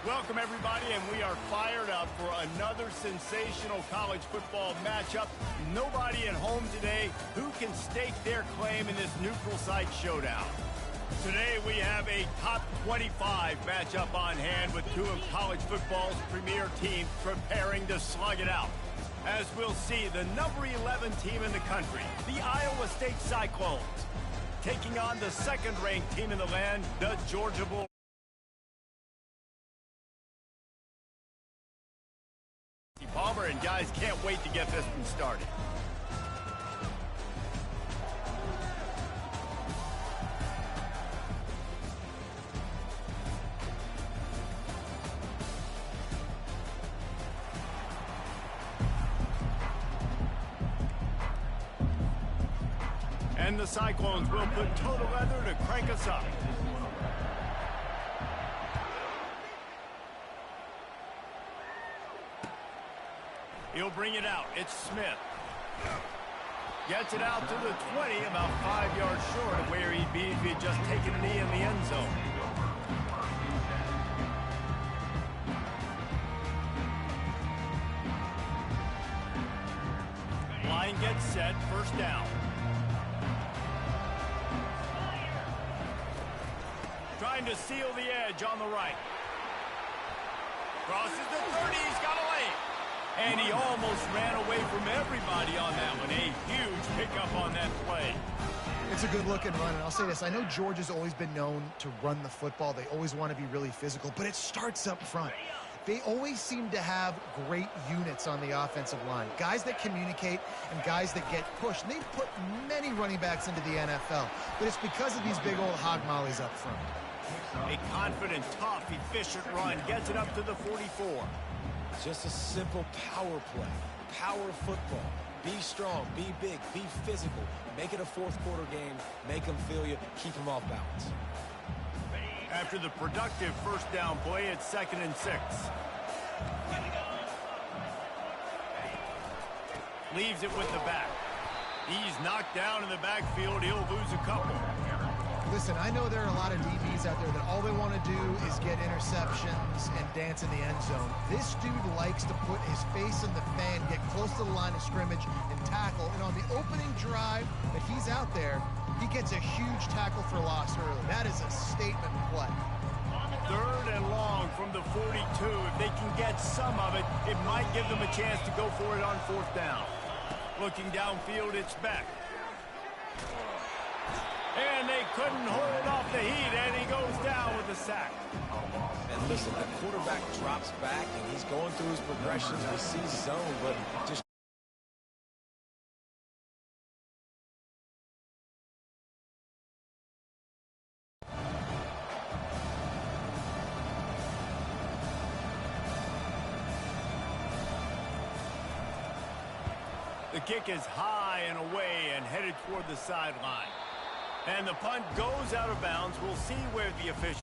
Welcome, everybody, and we are fired up for another sensational college football matchup. Nobody at home today who can stake their claim in this neutral site showdown. Today, we have a top 25 matchup on hand with two of college football's premier teams preparing to slug it out. As we'll see, the number 11 team in the country, the Iowa State Cyclones, taking on the second-ranked team in the land, the Georgia Bulldogs. Palmer and guys can't wait to get this one started. And the Cyclones will put total leather to crank us up. He'll bring it out. It's Smith. Gets it out to the 20, about 5 yards short of where he'd be if he had just taken a knee in the end zone. Line gets set, first down. Trying to seal the edge on the right. Crosses the 30, he's got a lane. And he almost ran away from everybody on that one. A huge pickup on that play. It's a good-looking run, and I'll say this. I know Georgia's always been known to run the football. They always want to be really physical, but it starts up front. They always seem to have great units on the offensive line. Guys that communicate and guys that get pushed. And they've put many running backs into the NFL, but it's because of these big old hog mollies up front. A confident, tough, efficient run. Gets it up to the 44. Just a simple power play. Power football. Be strong, be big, be physical. Make it a fourth-quarter game. Make them feel you. Keep them off balance. After the productive first down play, it's 2nd and 6. Leaves it with the back. He's knocked down in the backfield. He'll lose a couple. Listen, I know there are a lot of DBs out there that all they want to do is get interceptions and dance in the end zone. This dude likes to put his face in the fan, get close to the line of scrimmage, and tackle. And on the opening drive that he's out there, he gets a huge tackle for loss early. That is a statement play. 3rd and long from the 42. If they can get some of it, it might give them a chance to go for it on 4th down. Looking downfield, it's Beck. And they couldn't hold off the heat, and he goes down with a sack. And listen, the quarterback drops back, and he's going through his progressions. We see zone, but just... The kick is high and away and headed toward the sideline. And the punt goes out of bounds. We'll see where the official...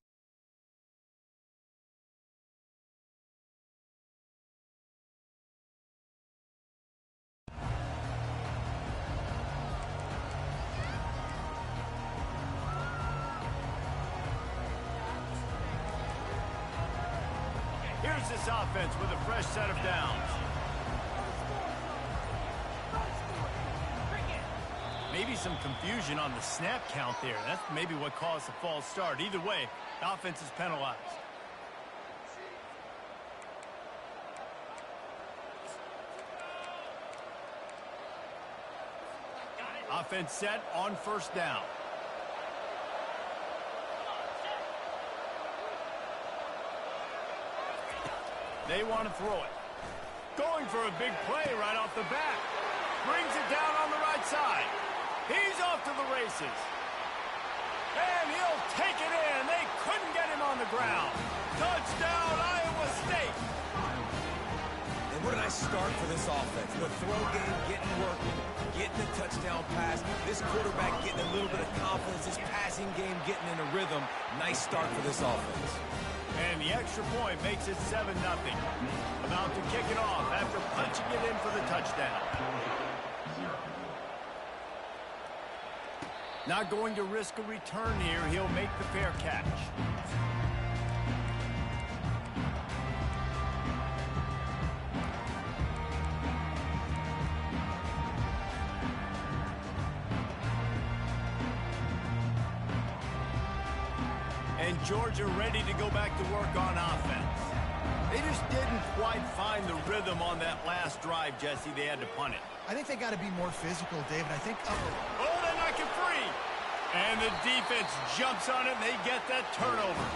Here's this offense with a fresh set of downs. Maybe some confusion on the snap count there. That's maybe what caused the false start. Either way, offense is penalized. Offense set on 1st down. They want to throw it. Going for a big play right off the bat. Brings it down on the right side. He's off to the races. And he'll take it in. They couldn't get him on the ground. Touchdown, Iowa State. And what a nice start for this offense. The throw game getting working, getting the touchdown pass. This quarterback getting a little bit of confidence. This passing game getting in a rhythm. Nice start for this offense. And the extra point makes it 7-0. About to kick it off after punching it in for the touchdown. Not going to risk a return here. He'll make the fair catch. And Georgia ready to go back to work on offense. They just didn't quite find the rhythm on that last drive, Jesse. They had to punt it. I think they got to be more physical, David. I think... Oh, they knock it free. And the defense jumps on it, and they get that turnover.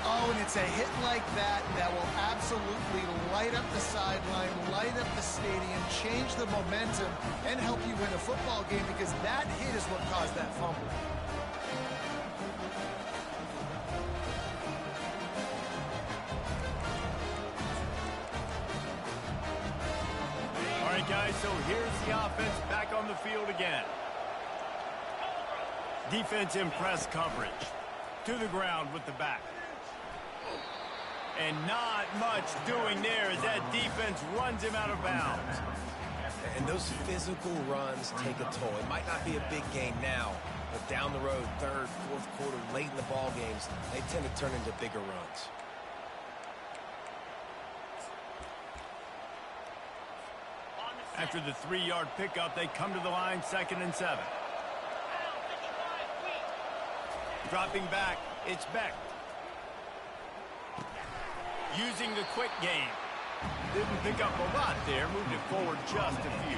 Oh, and it's a hit like that that will absolutely light up the sideline, light up the stadium, change the momentum, and help you win a football game, because that hit is what caused that fumble. All right, guys, so here's the offense back on the field again. Defense in press coverage. To the ground with the back. And not much doing there as that defense runs him out of bounds. And those physical runs take a toll. It might not be a big game now, but down the road, third, fourth quarter, late in the ball games, they tend to turn into bigger runs. After the 3-yard pickup, they come to the line, 2nd and 7. Dropping back, it's Beck. Using the quick game. Didn't pick up a lot there, moved it forward just a few.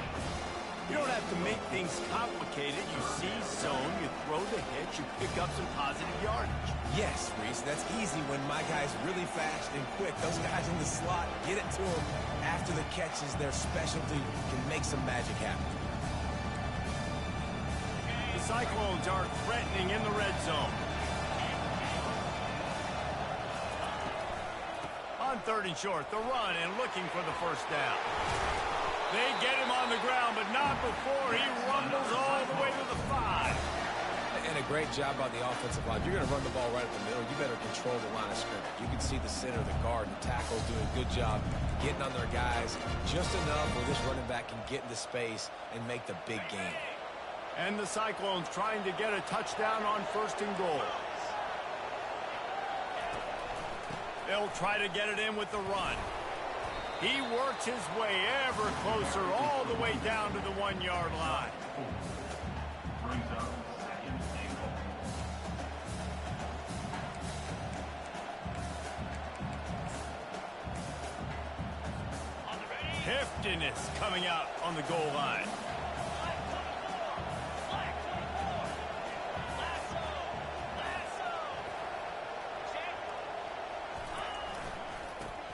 You don't have to make things complicated. You see zone, you throw the hitch, you pick up some positive yardage. Yes, Reese, that's easy when my guy's really fast and quick. Those guys in the slot, get it to them after the catch is their specialty, can make some magic happen. The Cyclones are threatening in the red zone. On 3rd and short, the run and looking for the first down. They get him on the ground, but not before he rumbles all the way to the 5. And a great job by the offensive line. If you're going to run the ball right up the middle, you better control the line of scrimmage. You can see the center, the guard, and tackles doing a good job getting on their guys just enough where this running back can get into space and make the big game. And the Cyclones trying to get a touchdown on 1st and goal. They'll try to get it in with the run. He works his way ever closer all the way down to the 1-yard line. Heftiness coming out on the goal line.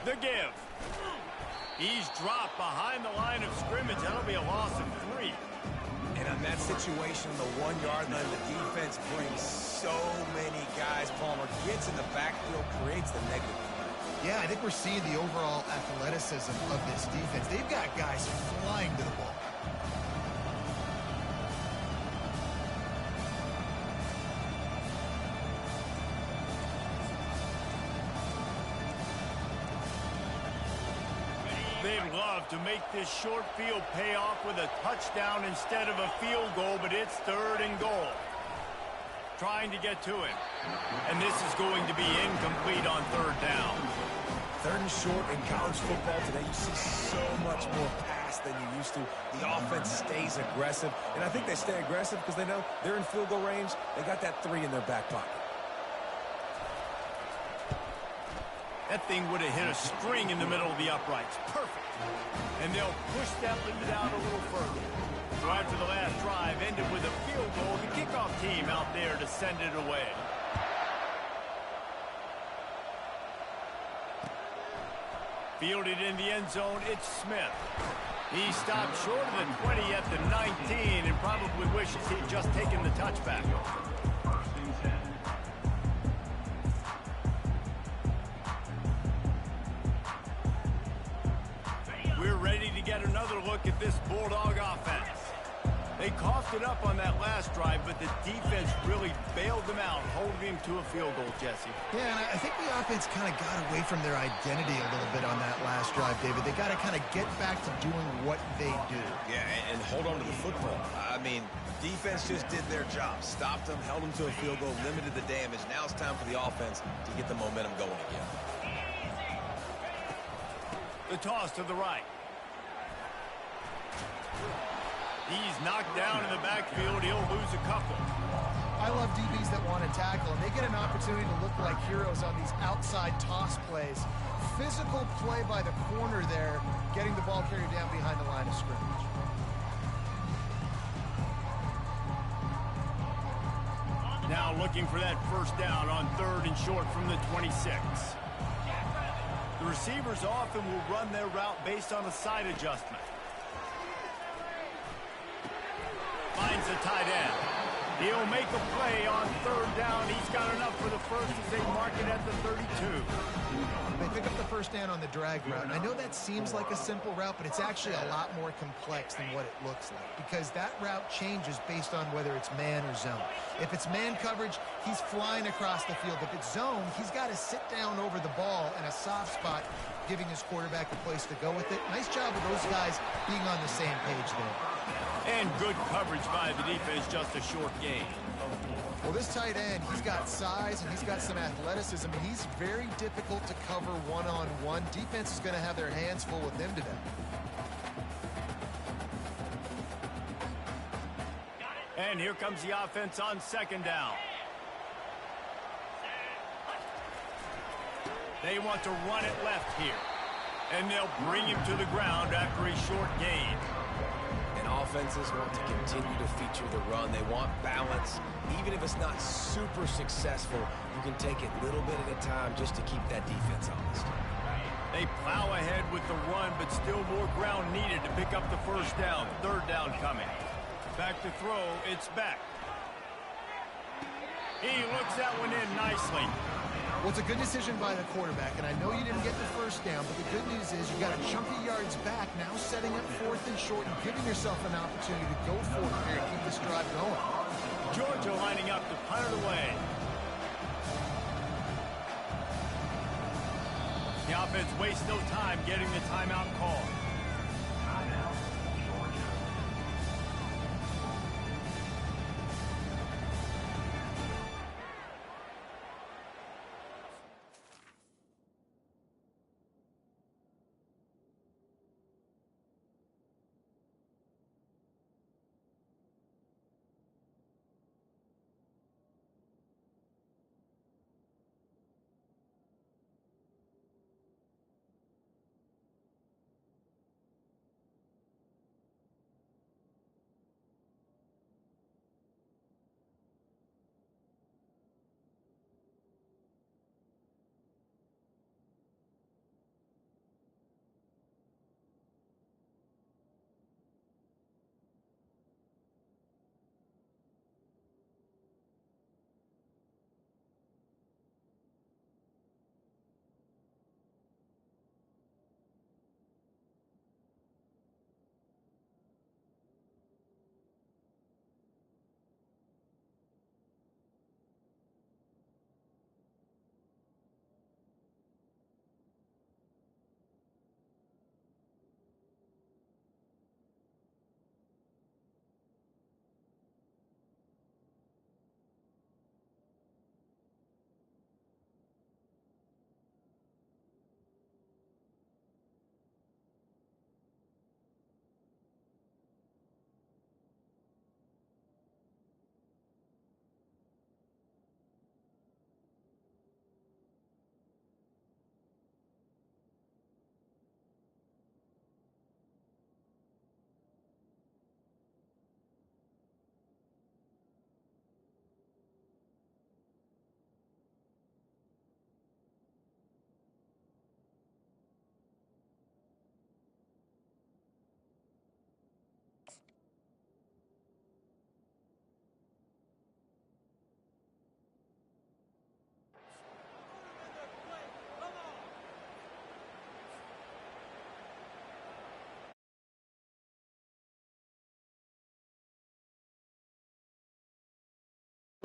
The give. He's dropped behind the line of scrimmage. That'll be a loss of 3. And on that situation, the 1-yard line, the defense brings so many guys. Palmer gets in the backfield, creates the negative play. Yeah, I think we're seeing the overall athleticism of this defense. They've got guys flying to the ball. They'd love to make this short field pay off with a touchdown instead of a field goal, but it's 3rd and goal. Trying to get to it. And this is going to be incomplete on 3rd down. 3rd and short in college football today, you see so much more pass than you used to. The offense stays aggressive, and I think they stay aggressive because they know they're in field goal range. They got that 3 in their back pocket. That thing would have hit a string in the middle of the uprights. Perfect. And they'll push that lead out a little further. So after the last drive ended with a field goal, the kickoff team out there to send it away. Fielded in the end zone, it's Smith. He stopped short of the 20 at the 19 and probably wishes he'd just taken the touchback. We're ready to get another look at this Bulldog offense. They coughed it up on that last drive, but the defense really bailed them out, holding him to a field goal, Jesse. Yeah, and I think the offense kind of got away from their identity a little bit on that last drive, David. They got to kind of get back to doing what they do. Yeah, and hold on to the football. I mean, defense just did their job. Stopped them, held them to a field goal, limited the damage. Now it's time for the offense to get the momentum going again. The toss to the right. He's knocked down in the backfield. He'll lose a couple. I love DBs that want to tackle, and they get an opportunity to look like heroes on these outside toss plays. Physical play by the corner there, getting the ball carried down behind the line of scrimmage. Now looking for that first down on 3rd and short from the 26. The receivers often will run their route based on a side adjustment. Finds the tight end. He'll make a play on 3rd down. He's got enough for the first as they mark it at the 32. They pick up the first down on the drag route. And I know that seems like a simple route, but it's actually a lot more complex than what it looks like, because that route changes based on whether it's man or zone. If it's man coverage, he's flying across the field. If it's zone, he's got to sit down over the ball in a soft spot, giving his quarterback a place to go with it. Nice job of those guys being on the same page there. And good coverage by the defense, just a short gain. Well, this tight end, he's got size and he's got some athleticism, and he's very difficult to cover one-on-one. Defense is going to have their hands full with him today. And here comes the offense on 2nd down. They want to run it left here. And they'll bring him to the ground after a short gain. Offenses want to continue to feature the run. They want balance. Even if it's not super successful, you can take it little bit at a time just to keep that defense honest. They plow ahead with the run, but still more ground needed to pick up the first down. 3rd down coming. Back to throw. It's back. He looks that one in nicely. Well, it's a good decision by the quarterback, and I know you didn't get the first down, but the good news is you got a chunk of yards back, now setting up 4th and short and giving yourself an opportunity to go for it here and keep this drive going. Georgia lining up to punt it away. The offense wastes no time getting the timeout call.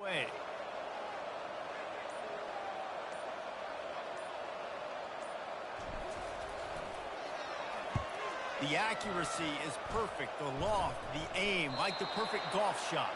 Way. The accuracy is perfect. The loft, the aim, like the perfect golf shot.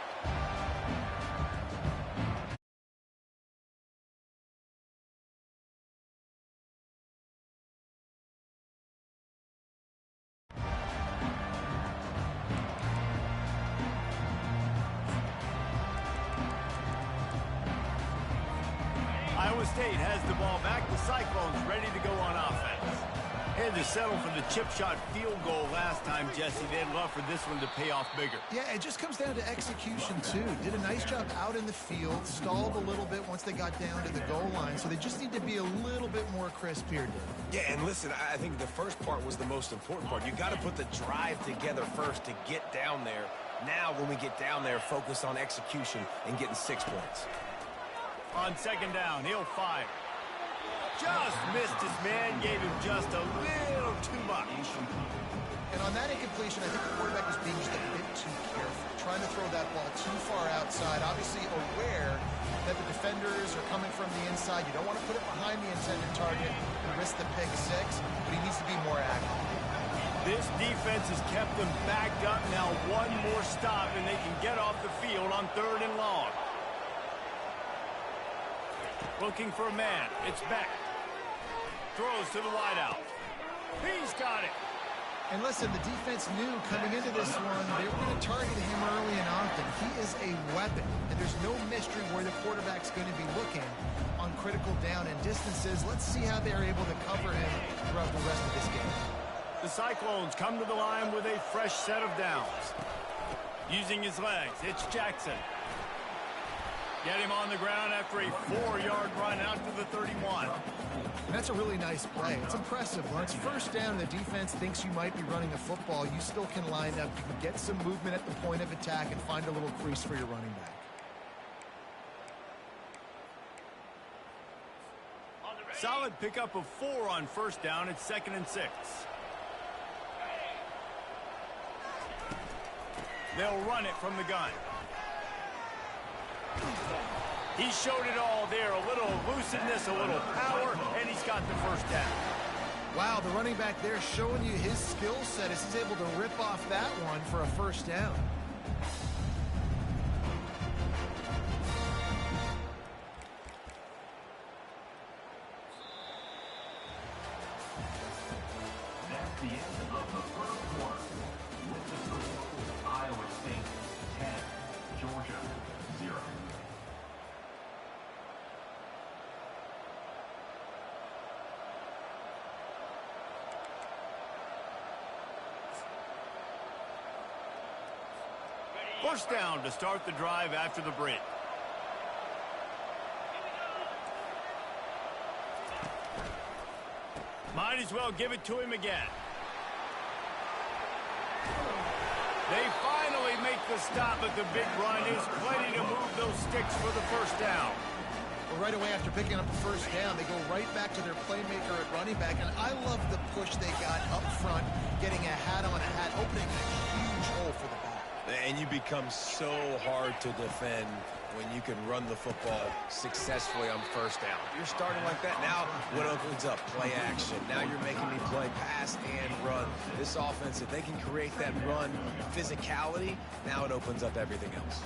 Iowa State has the ball back. The Cyclones ready to go on offense. Had to settle for the chip shot field goal last time, Jesse. They'd love for this one to pay off bigger. Yeah, it just comes down to execution, too. Did a nice job out in the field, stalled a little bit once they got down to the goal line, so they just need to be a little bit more crisp here, Dave. Yeah, and listen, I think the first part was the most important part. You got to put the drive together first to get down there. Now, when we get down there, focus on execution and getting 6 points. On second down, he'll fire. Just missed his man, gave him just a little too much. And on that incompletion, I think the quarterback was being just a bit too careful, trying to throw that ball too far outside, obviously aware that the defenders are coming from the inside. You don't want to put it behind the intended target and risk the pick six, but he needs to be more active. This defense has kept them backed up. Now one more stop, and they can get off the field on 3rd and long. Looking for a man. It's Beck. Throws to the wideout. He's got it. And listen, the defense knew coming into this one they were going to target him early and often. He is a weapon, and there's no mystery where the quarterback's going to be looking on critical down and distances. Let's see how they're able to cover him throughout the rest of this game. The Cyclones come to the line with a fresh set of downs. Using his legs, it's Jackson. Get him on the ground after a 4-yard run out to the 31. And that's a really nice play. It's impressive. When it's first down, the defense thinks you might be running the football. You still can line up. You can get some movement at the point of attack and find a little crease for your running back. Solid pickup of 4 on first down. It's 2nd and 6. They'll run it from the gun. He showed it all there. A little elusiveness, a little power, and he's got the first down. Wow, the running back there showing you his skill set as he's able to rip off that one for a first down. That's the end of the first quarter. With the score, Iowa State 10, Georgia 0. First down to start the drive after the break. Might as well give it to him again. They finally make the stop at the big run. Is plenty to move those sticks for the first down. Well, right away after picking up the first down, they go right back to their playmaker at running back. And I love the push they got up front, getting a hat on a hat, opening a huge hole for the back. And you become so hard to defend when you can run the football successfully on first down. You're starting like that. Now, what opens up? Play action. Now you're making me play pass and run. This offense, if they can create that run physicality, now it opens up everything else.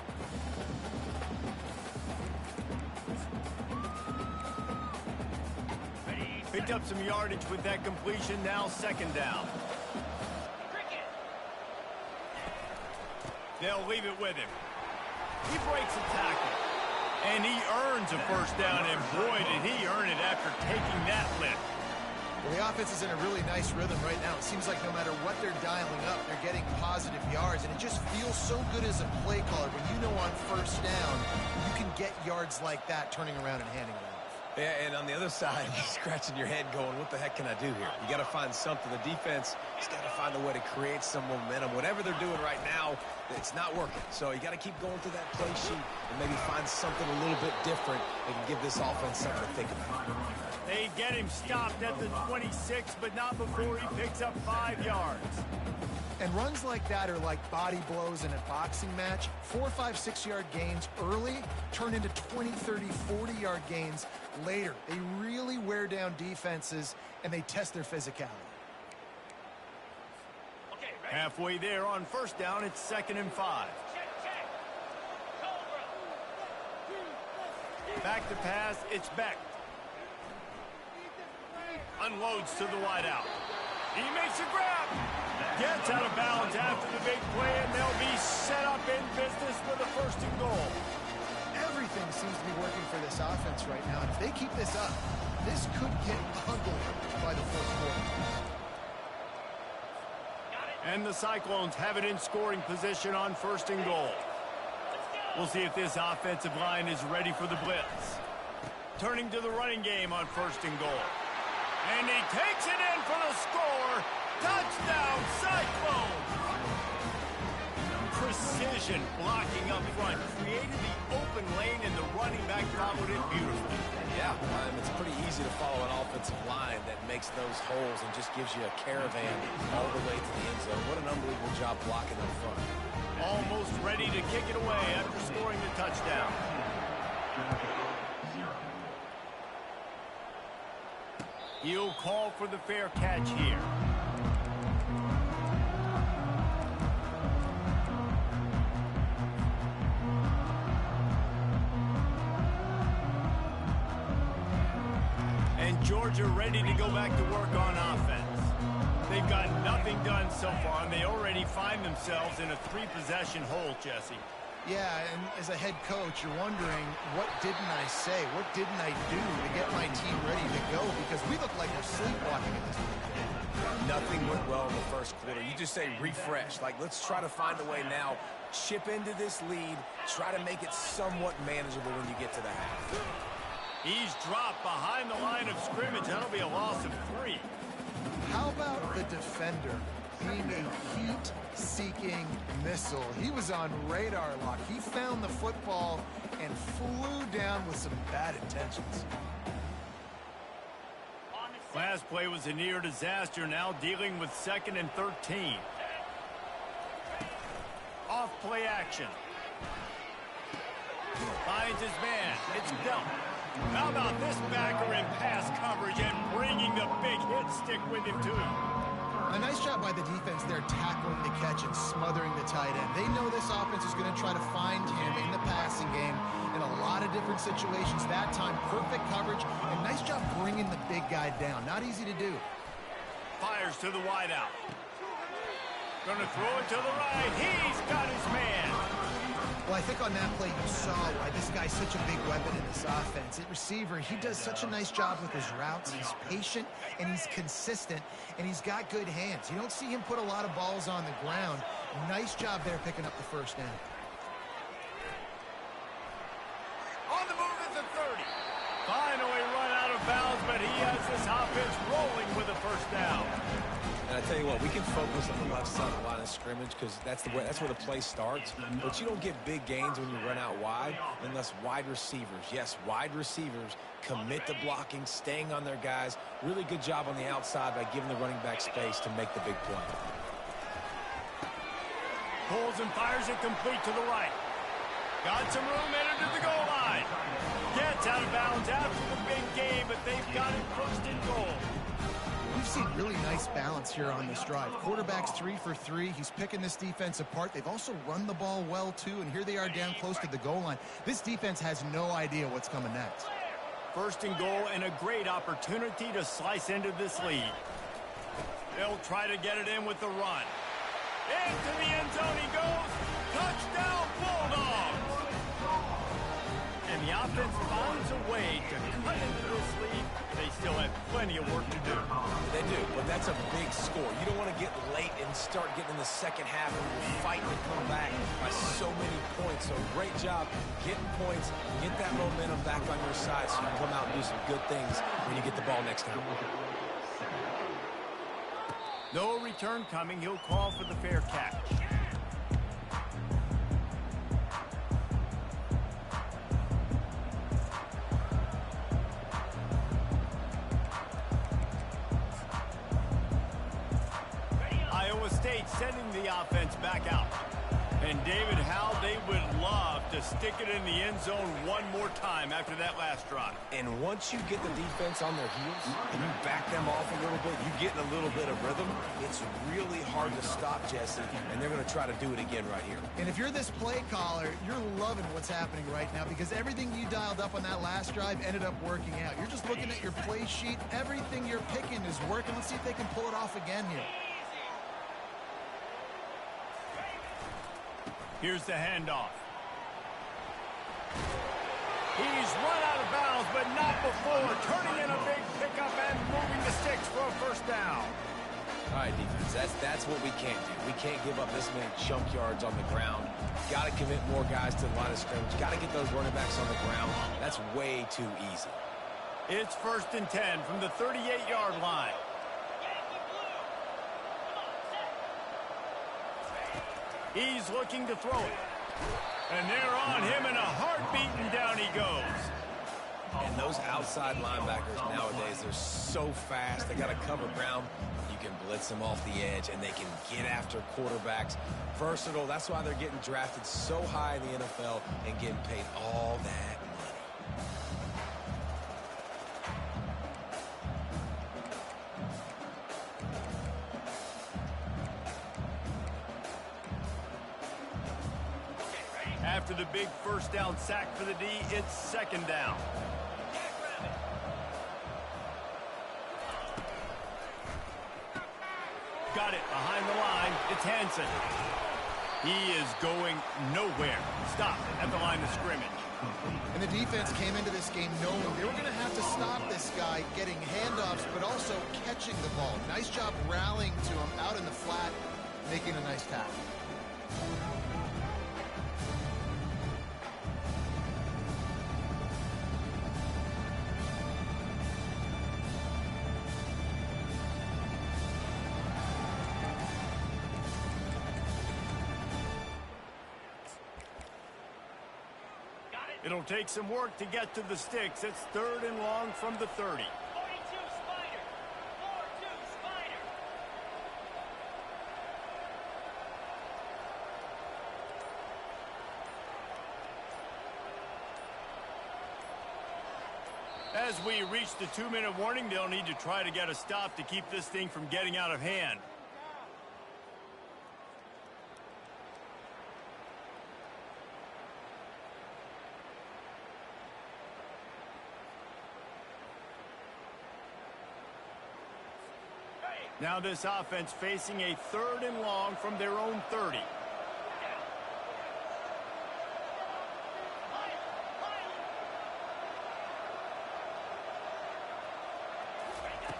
Picked up some yardage with that completion. Now 2nd down. They'll leave it with him. He breaks a tackle. And he earns a first down, and boy, did he earn it after taking that lift. Well, the offense is in a really nice rhythm right now. It seems like no matter what they're dialing up, they're getting positive yards, and it just feels so good as a play caller when you know on first down you can get yards like that turning around and handing it off. Yeah, and on the other side, you're scratching your head going, what the heck can I do here? You got to find something. The defense has got to find a way to create some momentum. Whatever they're doing right now, it's not working. So you got to keep going through that play sheet and maybe find something a little bit different that can give this offense something to think about. They get him stopped at the 26, but not before he picks up 5 yards. And runs like that are like body blows in a boxing match. 4, 5, 6-yard gains early turn into 20, 30, 40-yard gains later. They really wear down defenses, and they test their physicality. Halfway there on first down, it's 2nd and 5. Back to pass, it's Beck. Unloads to the wideout. He makes a grab. Gets out of bounds after the big play, and they'll be set up in business with a 1st and goal. Everything seems to be working for this this offense right now. And if they keep this up, this could get ugly by the fourth quarter. And the Cyclones have it in scoring position on 1st and goal. We'll see if this offensive line is ready for the blitz. Turning to the running game on 1st and goal. And he takes it in for the score. Touchdown, Cyclones! Precision blocking up front created the open lane, and the running back followed it beautifully. Yeah, it's pretty easy to follow an offensive line that makes those holes and just gives you a caravan all the way to the end zone. What an unbelievable job blocking up front. Almost ready to kick it away after scoring the touchdown. He'll call for the fair catch here. And Georgia ready to go back to work on offense. They've got nothing done so far, and they already find themselves in a 3-possession hole, Jesse. Yeah, and as a head coach, you're wondering, what didn't I say? What didn't I do to get my team ready to go? Because we look like we're sleepwalking at this point. Nothing went well in the first quarter. You just say refresh. Like, let's try to find a way now. Chip into this lead. Try to make it somewhat manageable when you get to the half. He's dropped behind the line of scrimmage. That'll be a loss of 3. How about the defender being a heat-seeking missile? He was on radar lock. He found the football and flew down with some bad intentions. Last play was a near disaster, now dealing with 2nd and 13. Off play action. Finds his man. It's Delp. How about this backer in pass coverage and bringing the big hit stick with him, too? A nice job by the defense there, tackling the catch and smothering the tight end. They know this offense is going to try to find him in the passing game in a lot of different situations. That time, perfect coverage, and nice job bringing the big guy down. Not easy to do. Fires to the wideout. Going to throw it to the right. He's got his man. Well, I think on that play you saw why this guy's such a big weapon in this offense. At receiver, he does such a nice job with his routes. He's patient, and he's consistent, and he's got good hands. You don't see him put a lot of balls on the ground. Nice job there picking up the first down. On the move at the 30. Finally run out of bounds, but he has this offense rolling with a first down. And I tell you what, we can focus on the left side of the line of scrimmage because that's where the play starts. But you don't get big gains when you run out wide unless wide receivers, yes, wide receivers, commit to blocking, staying on their guys. Really good job on the outside by giving the running back space to make the big play. Pulls and fires it complete to the right. Got some room headed to the goal line. Gets out of bounds after the big game, but they've got it 1st and goal. We've seen really nice balance here on this drive. Quarterback's 3 for 3. He's picking this defense apart. They've also run the ball well, too, and here they are down close to the goal line. This defense has no idea what's coming next. 1st and goal, and a great opportunity to slice into this lead. They'll try to get it in with the run. Into the end zone he goes. Touchdown, Bulldogs! And the offense finds a way to cut into this lead. They still have plenty of work to do. They do, but that's a big score. You don't want to get late and start getting in the second half and you're fighting to come back by so many points. So great job getting points, get that momentum back on your side so you can come out and do some good things when you get the ball next time. No return coming. He'll call for the fair catch. Iowa State sending the offense back out. And David, how they would love to stick it in the end zone one more time after that last drive. And once you get the defense on their heels and you back them off a little bit, you get in a little bit of rhythm, it's really hard to stop, Jesse, and they're going to try to do it again right here. And if you're this play caller, you're loving what's happening right now because everything you dialed up on that last drive ended up working out. You're just looking at your play sheet. Everything you're picking is working. Let's see if they can pull it off again here. Here's the handoff. He's run out of but not before. Turning in a big pickup and moving the sticks for a first down. All right, defense, that's what we can't do. We can't give up this many chunk yards on the ground. Got to commit more guys to the line of scrimmage. Got to get those running backs on the ground. That's way too easy. It's 1st and 10 from the 38-yard line. He's looking to throw it. And they're on him in a heartbeat, and down he goes. And those outside linebackers nowadays, they're so fast. They got to cover ground. You can blitz them off the edge, and they can get after quarterbacks. Versatile. That's why they're getting drafted so high in the NFL and getting paid all that money. After the big first down sack for the D, it's 2nd down. Got it behind the line. It's Hansen. He is going nowhere. Stop at the line of scrimmage. And the defense came into this game knowing they were going to have to stop this guy getting handoffs, but also catching the ball. Nice job rallying to him out in the flat, making a nice tackle. It'll take some work to get to the sticks. It's 3rd and long from the 30. 42 Spider. 4-2 Spider. As we reach the 2-minute warning, they'll need to try to get a stop to keep this thing from getting out of hand. Now this offense facing a 3rd and long from their own 30.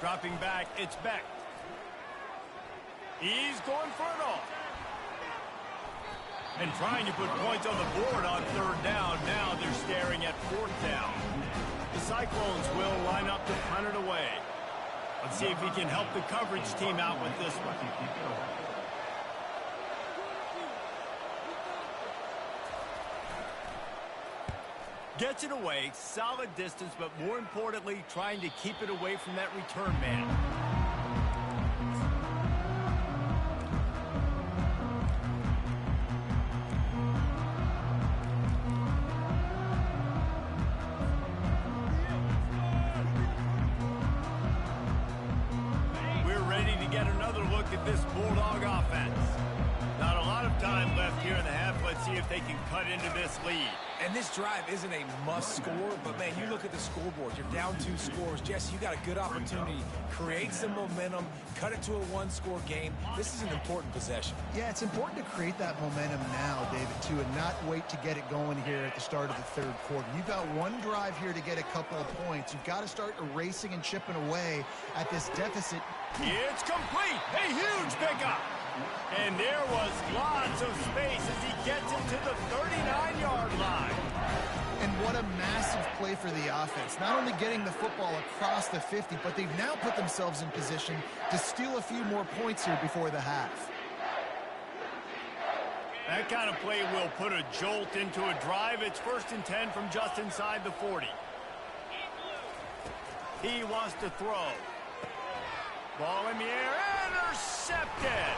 Dropping back, it's Beck. He's going for it all. And trying to put points on the board on 3rd down. Now they're staring at 4th down. The Cyclones will line up to punt it away. Let's see if he can help the coverage team out with this one. Gets it away, solid distance, but more importantly, trying to keep it away from that return man. At this Bulldog offense. Not a lot of time left here in the half. Let's see if they can cut into this lead. And this drive isn't a must score, but man, you look at the scoreboard. You're down 2 scores. Jesse, you got a good opportunity. Create some momentum. Cut it to a 1-score game. This is an important possession. Yeah, it's important to create that momentum now, David, too, and not wait to get it going here at the start of the 3rd quarter. You've got one drive here to get a couple of points. You've got to start erasing and chipping away at this deficit. It's complete. A huge pickup. And there was lots of space as he gets it to the 39-yard line. And what a massive play for the offense. Not only getting the football across the 50, but they've now put themselves in position to steal a few more points here before the half. That kind of play will put a jolt into a drive. It's 1st and 10 from just inside the 40. He wants to throw. Ball in the air, intercepted.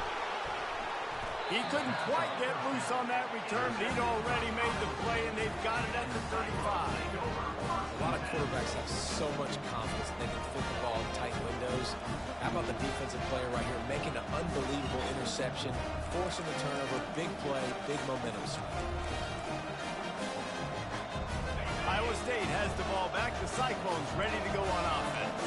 He couldn't quite get loose on that return, but he'd already made the play, and they've got it at the 35. A lot of quarterbacks have so much confidence they can fit the ball in tight windows. How about the defensive player right here making an unbelievable interception, forcing the turnover, big play, big momentum swing. Iowa State has the ball back. The Cyclones ready to go on offense.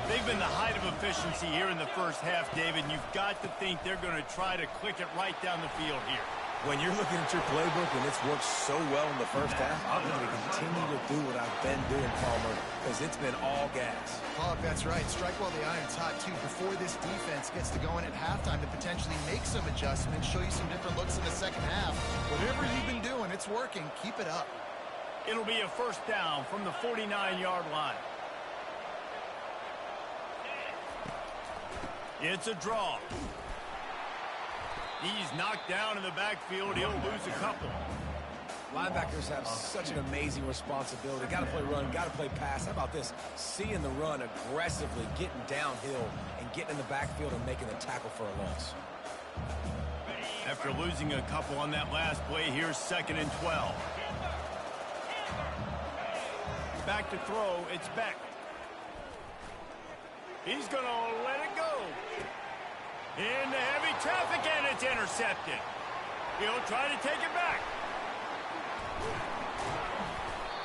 They've been the height of efficiency here in the first half, David, and you've got to think they're going to try to click it right down the field here. When you're looking at your playbook and it's worked so well in the first half, I'm going to continue to do what I've been doing, Palmer, because it's been all gas. Oh, that's right. Strike while the iron's hot, too, before this defense gets to going at halftime to potentially make some adjustments, show you some different looks in the second half. Whatever you've been doing, it's working. Keep it up. It'll be a first down from the 49-yard line. It's a draw. He's knocked down in the backfield. He'll lose a couple. Linebackers have such an amazing responsibility. Got to play run, got to play pass. How about this? Seeing the run aggressively, getting downhill, and getting in the backfield and making a tackle for a loss. After losing a couple on that last play, here's 2nd and 12. Back to throw. It's Beck. He's going to let it go. Into heavy traffic, and it's intercepted. He'll try to take it back.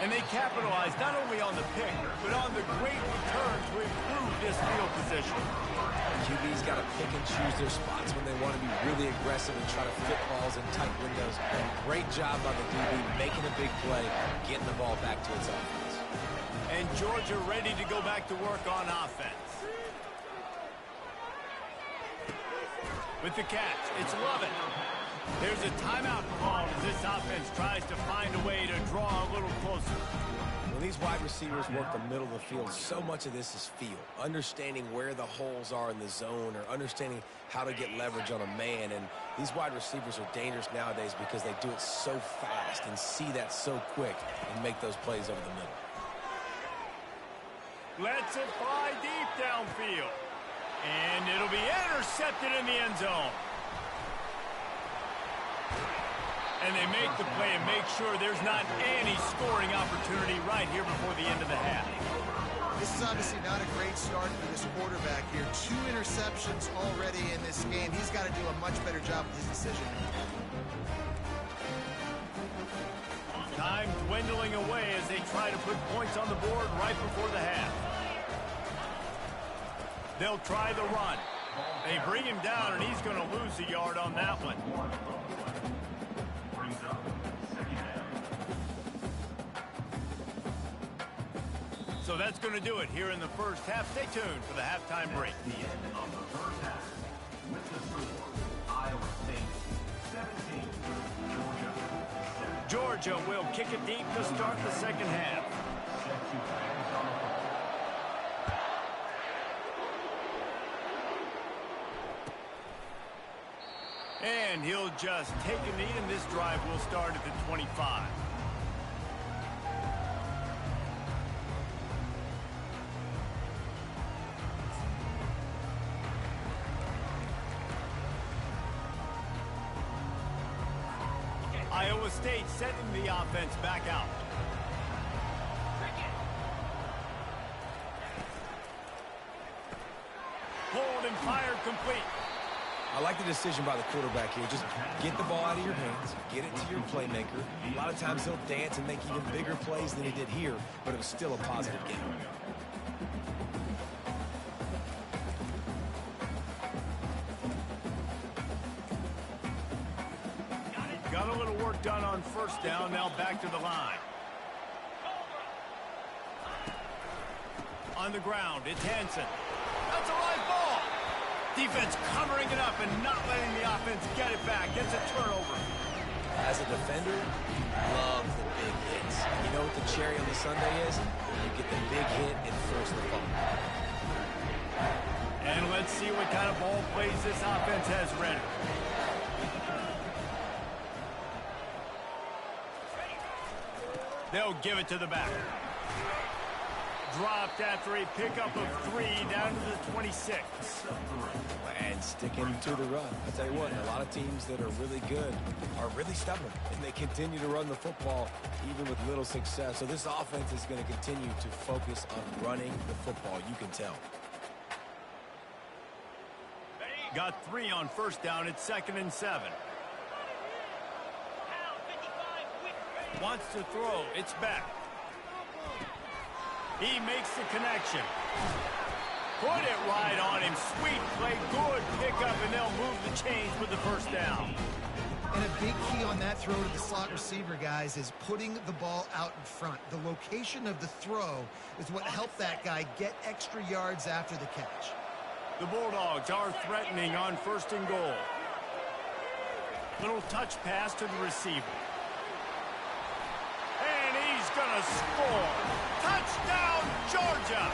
And they capitalize not only on the pick, but on the great return to improve this field position. QB's got to pick and choose their spots when they want to be really aggressive and try to fit balls in tight windows. Great job by the DB making a big play, getting the ball back to its offense. And Georgia ready to go back to work on offense. With the catch, it's Lovett. There's a timeout called as this offense tries to find a way to draw a little closer. When these wide receivers work the middle of the field, so much of this is feel. Understanding where the holes are in the zone or understanding how to get leverage on a man. And these wide receivers are dangerous nowadays because they do it so fast and see that so quick and make those plays over the middle. Lets it fly deep downfield. And it'll be intercepted in the end zone. And they make the play and make sure there's not any scoring opportunity right here before the end of the half. This is obviously not a great start for this quarterback here. 2 interceptions already in this game. He's got to do a much better job with his decision. Time dwindling away as they try to put points on the board right before the half. They'll try the run. They bring him down, and he's going to lose a yard on that one. So that's going to do it here in the first half. Stay tuned for the halftime break. The end of the first half. With the score, Iowa State 17, Georgia 7. Georgia will kick it deep to start the second half. And he'll just take a knee, and this drive will start at the 25. Iowa State setting the offense back out. Pulled and fired complete. I like the decision by the quarterback here. Just get the ball out of your hands, get it to your playmaker. A lot of times he'll dance and make even bigger plays than he did here, but it was still a positive game. Got a little work done on first down. Now back to the line. On the ground, it's Hansen. That's a live ball. Defense covering it up and not letting the offense get it back. Gets a turnover. As a defender, love the big hits. You know what the cherry on the sundae is? You get the big hit and force the fumble. And let's see what kind of ball plays this offense has ready. They'll give it to the back. Dropped after a pickup of 3 down to the 26. And sticking to the run. I tell you what, a lot of teams that are really good are really stubborn, and they continue to run the football even with little success. So this offense is going to continue to focus on running the football. You can tell. Got 3 on first down. It's 2nd and 7. Wants to throw. It's back. He makes the connection. Put it right on him. Sweet play. Good pickup, and they'll move the chains with the first down. And a big key on that throw to the slot receiver, guys, is putting the ball out in front. The location of the throw is what helped that guy get extra yards after the catch. The Bulldogs are threatening on 1st and goal. Little touch pass to the receiver. And he's going to score. Touchdown, Georgia!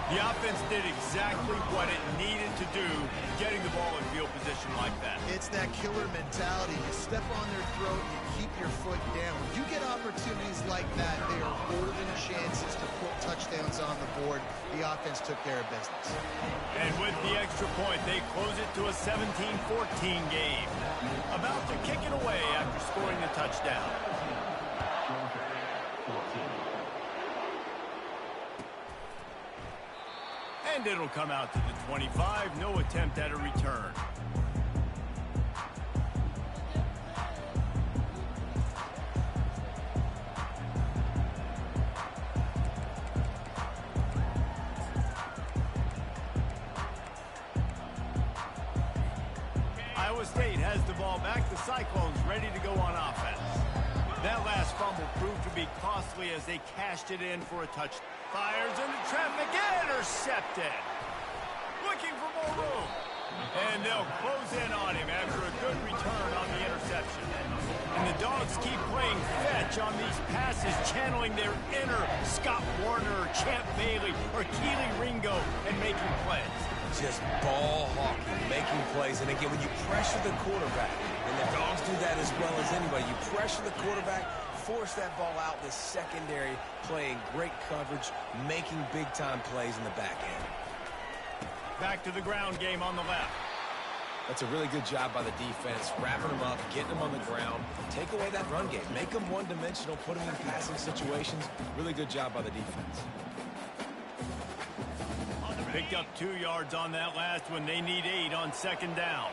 The offense did exactly what it needed to do, getting the ball in field position like that. It's that killer mentality. You step on their throat, you keep your foot down. When you get opportunities like that, they are golden chances to put touchdowns on the board. The offense took care of business. And with the extra point, they close it to a 17-14 game. About to kick it away after scoring the touchdown. And it'll come out to the 25. No attempt at a return. Iowa State has the ball back. The Cyclones ready to go on offense. That last fumble proved to be costly as they cashed it in for a touchdown. Fires into traffic, intercepted. Looking for more room. And they'll close in on him after a good return on the interception. And the Dogs keep playing fetch on these passes, channeling their inner Scott Warner, Champ Bailey, or Keely Ringo, and making plays. Just ball hawking, making plays. And again, when you pressure the quarterback, and the Dogs do that as well as anybody, you pressure the quarterback, force that ball out in the secondary, playing great coverage, making big-time plays in the back end. Back to the ground game on the left. That's a really good job by the defense, wrapping them up, getting them on the ground, take away that run game, make them one-dimensional, put them in passing situations. Really good job by the defense. Picked up 2 yards on that last one. They need 8 on 2nd down.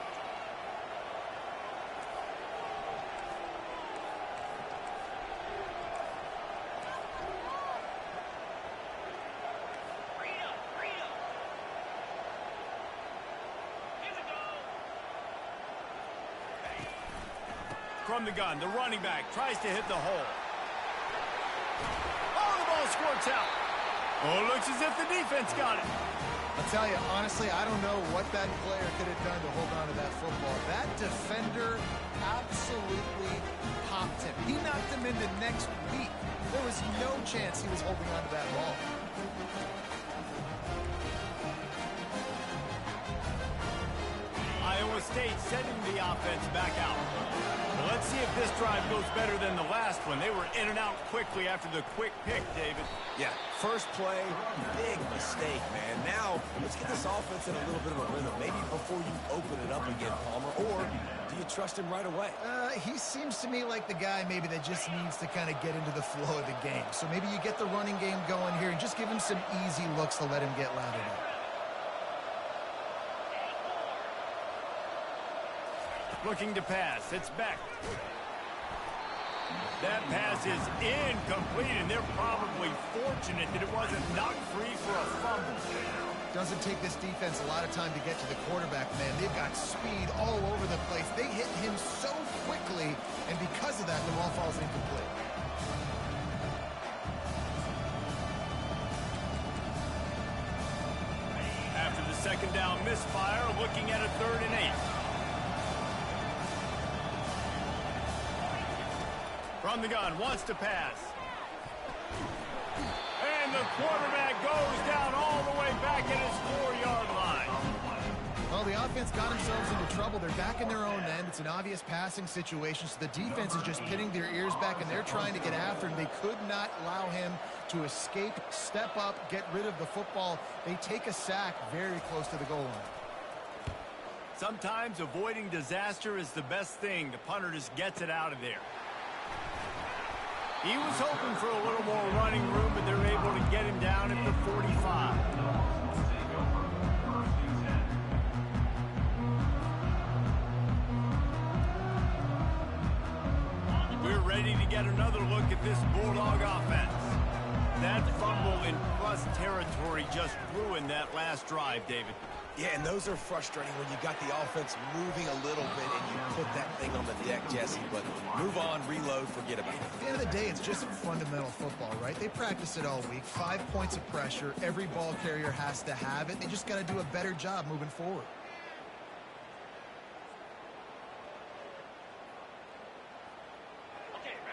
From the gun, the running back tries to hit the hole. Oh, the ball squirts out. Oh, it looks as if the defense got it. I'll tell you, honestly, I don't know what that player could have done to hold on to that football. That defender absolutely popped him. He knocked him into next week. There was no chance he was holding on to that ball. Iowa State sending the offense back out. Well, let's see if this drive goes better than the last one. They were in and out quickly after the quick pick, David. Yeah, first play, big mistake, man. Now, let's get this offense in a little bit of a rhythm. Maybe before you open it up again, Palmer, or do you trust him right away? He seems to me like the guy maybe that just needs to kind of get into the flow of the game. So maybe you get the running game going here and just give him some easy looks to let him get lathered up. Looking to pass. It's back. That pass is incomplete, and they're probably fortunate that it wasn't knocked free for a fumble. Doesn't take this defense a lot of time to get to the quarterback, man. They've got speed all over the place. They hit him so quickly, and because of that, the ball falls incomplete. After the 2nd down misfire, looking at a 3rd and 8. From the gun, wants to pass. And the quarterback goes down all the way back at his 4-yard line. Well, the offense got themselves into trouble. They're back in their own end. It's an obvious passing situation, so the defense is just pinning their ears back, and they're trying to get after him. They could not allow him to escape, step up, get rid of the football. They take a sack very close to the goal line. Sometimes avoiding disaster is the best thing. The punter just gets it out of there. He was hoping for a little more running room, but they're able to get him down at the 45. We're ready to get another look at this Bulldog offense. That fumble in plus territory just ruined that last drive, David. Yeah, and those are frustrating when you got the offense moving a little bit and you put that thing on the deck, Jesse. But move on, reload, forget about it. At the end of the day, it's just fundamental football, right? They practice it all week. 5 points of pressure. Every ball carrier has to have it. They just got to do a better job moving forward.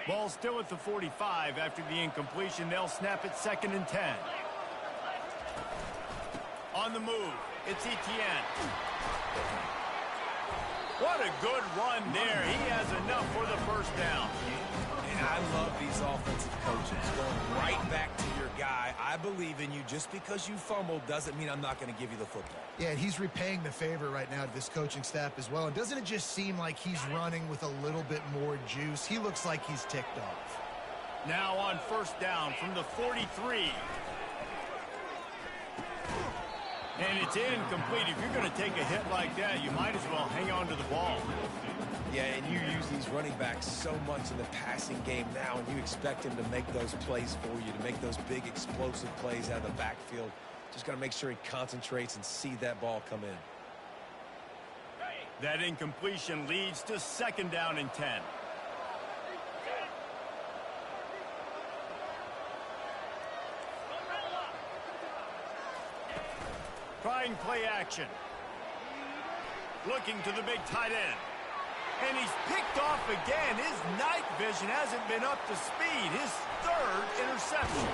Ball still at the 45 after the incompletion. They'll snap it 2nd and 10. On the move, it's Etienne. What a good run there. He has enough for the first down. And I love these offensive coaches going right back to your guy. I believe in you. Just because you fumbled doesn't mean I'm not going to give you the football. Yeah, and he's repaying the favor right now to this coaching staff as well. And doesn't it just seem like he's running with a little bit more juice? He looks like he's ticked off. Now on first down from the 43. And it's incomplete. If you're going to take a hit like that, you might as well hang on to the ball. Yeah, and you use these running backs so much in the passing game now, and you expect him to make those plays for you, to make those big explosive plays out of the backfield. Just got to make sure he concentrates and see that ball come in. That incompletion leads to 2nd down and 10. Trying play action. Looking to the big tight end. And he's picked off again. His night vision hasn't been up to speed. His 3rd interception.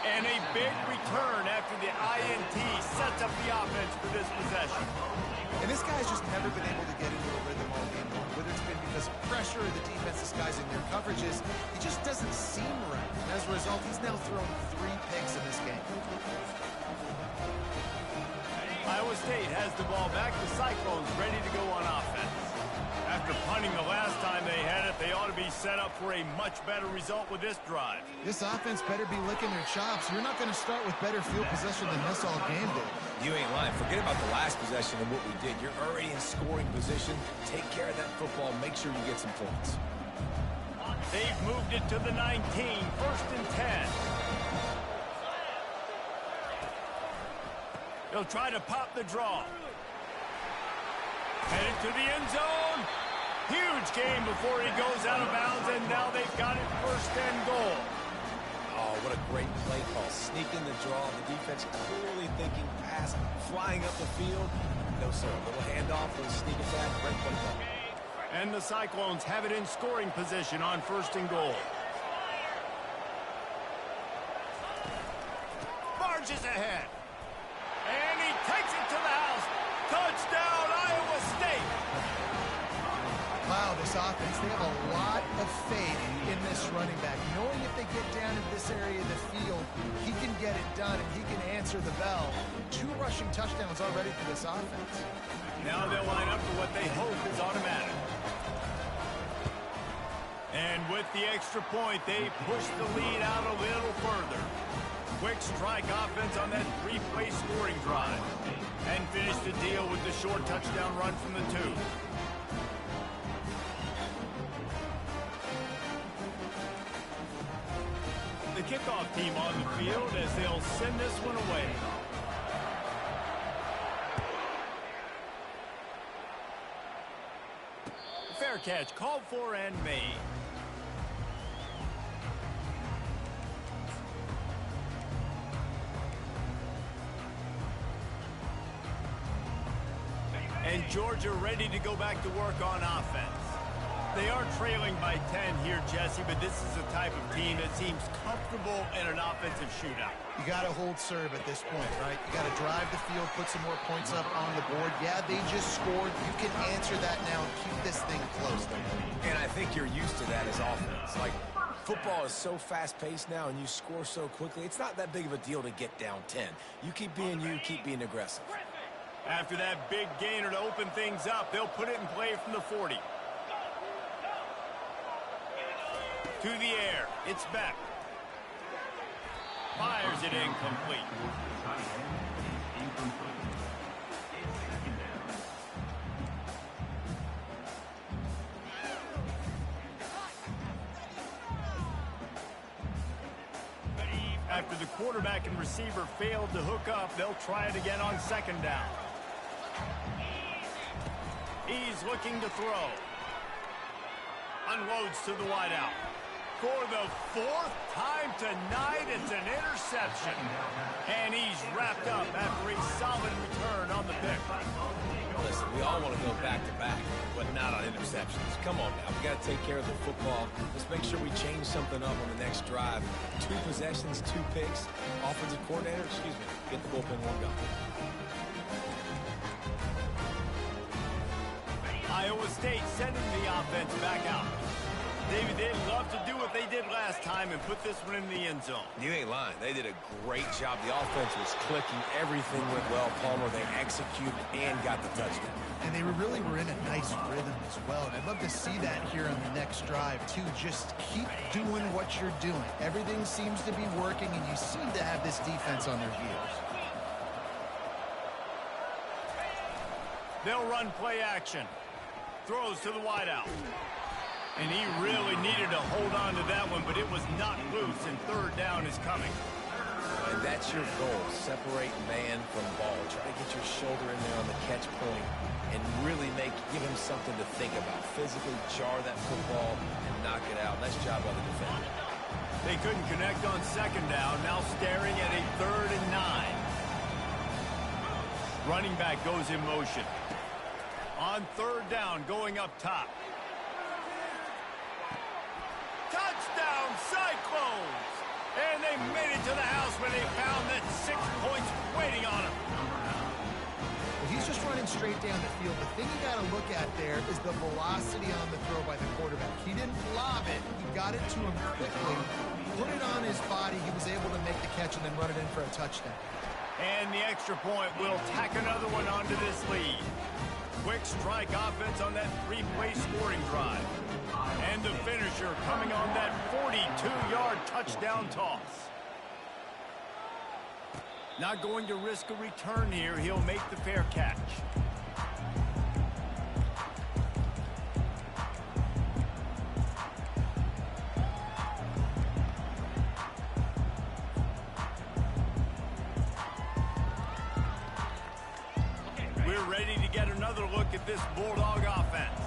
And a big return after the INT sets up the offense for this possession. And this guy's just never been able to get into a rhythm all game long. Whether it's been because of pressure or the defense disguising their coverages, he just doesn't seem right. And as a result, he's now thrown 3 picks in this game. Iowa State has the ball back. The Cyclones ready to go on offense. After punting the last time they had it, they ought to be set up for a much better result with this drive. This offense better be licking their chops. You're not going to start with better field possession than this all game did. You ain't lying. Forget about the last possession and what we did. You're already in scoring position. Take care of that football. Make sure you get some points. They've moved it to the 19. 1st and 10. They'll try to pop the draw. Headed to the end zone. Huge game before he goes out of bounds, and now they've got it 1st and goal. Oh, what a great play call. Sneaking the draw. The defense clearly thinking pass, flying up the field. No, sir. A little handoff, a little sneak attack. Great play call. And the Cyclones have it in scoring position on 1st and goal. Marches ahead. And he takes it to the house. Touchdown, Iowa State. Wow, this offense, they have a lot of faith in this running back. Knowing if they get down in this area of the field, he can get it done and he can answer the bell. 2 rushing touchdowns already for this offense. Now they'll line up for what they hope is automatic. And with the extra point, they push the lead out a little further. Quick strike offense on that 3-play scoring drive. And finish the deal with the short touchdown run from the 2. The kickoff team on the field as they'll send this one away. Fair catch called for and made. And Georgia ready to go back to work on offense. They are trailing by 10 here, Jesse, but this is the type of team that seems comfortable in an offensive shootout. You got to hold serve at this point, right? You got to drive the field, put some more points up on the board. Yeah, they just scored. You can answer that now and keep this thing close. And I think you're used to that as offense. Like, football is so fast-paced now and you score so quickly, it's not that big of a deal to get down 10. You keep being you, keep being aggressive. After that big gainer to open things up, they'll put it in play from the 40. To the air, it's Beck. Fires it incomplete. After the quarterback and receiver failed to hook up, they'll try it again on 2nd down. He's looking to throw. Unloads to the wideout. For the fourth time tonight, it's an interception. And he's wrapped up after a solid return on the pick. Listen, we all want to go back-to-back, but not on interceptions. Come on now. We got to take care of the football. Let's make sure we change something up on the next drive. 2 possessions, 2 picks. Offensive coordinator, get the bullpen warmed up. Iowa State sending the offense back out. David, they'd love to do what they did last time and put this one in the end zone. You ain't lying. They did a great job. The offense was clicking. Everything went well. Palmer, they executed and got the touchdown. And they really were in a nice rhythm as well. And I'd love to see that here on the next drive, too. Just keep doing what you're doing. Everything seems to be working, and you seem to have this defense on their heels. They'll run play action. Throws to the wideout. And he really needed to hold on to that one, but it was not loose, and third down is coming. And that's your goal. Separate man from ball. Try to get your shoulder in there on the catch point and really give him something to think about. Physically jar that football and knock it out. Nice job by the defender. They couldn't connect on second down. Now staring at a 3rd and 9. Running back goes in motion. On 3rd down, going up top. Touchdown, Cyclones! And they made it to the house when they found that 6 points waiting on them. Well, he's just running straight down the field. The thing you got to look at there is the velocity on the throw by the quarterback. He didn't lob it. He got it to him quickly, put it on his body. He was able to make the catch and then run it in for a touchdown. And the extra point will tack another one onto this lead. Quick strike offense on that 3-play scoring drive. And the finisher coming on that 42-yard touchdown toss. Not going to risk a return here. He'll make the fair catch. We're ready to get another look at this Bulldog offense.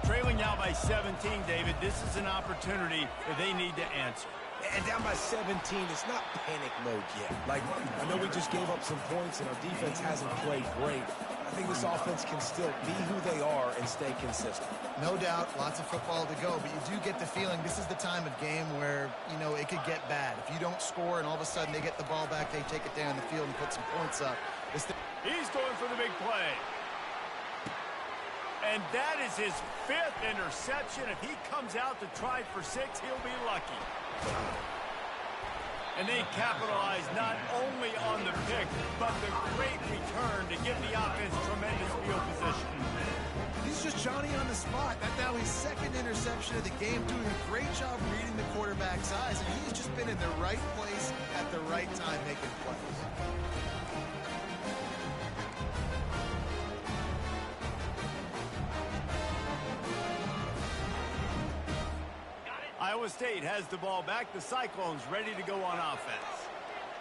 Trailing now by 17, David. This is an opportunity that they need to answer. And down by 17, it's not panic mode yet. Like, I know we just gave up some points and our defense hasn't played great. I think this offense can still be who they are and stay consistent. No doubt, lots of football to go, but you do get the feeling this is the time of game where, it could get bad. If you don't score and all of a sudden they get the ball back, they take it down the field and put some points up. He's going for the big play. And that is his 5th interception. If he comes out to try for 6, he'll be lucky. And they capitalize not only on the pick, but the great return to give the offense tremendous field position. He's just Johnny on the spot. That's now his 2nd interception of the game, doing a great job reading the quarterback's eyes, and he's just been in the right place at the right time making plays. Iowa State has the ball back. The Cyclones ready to go on offense.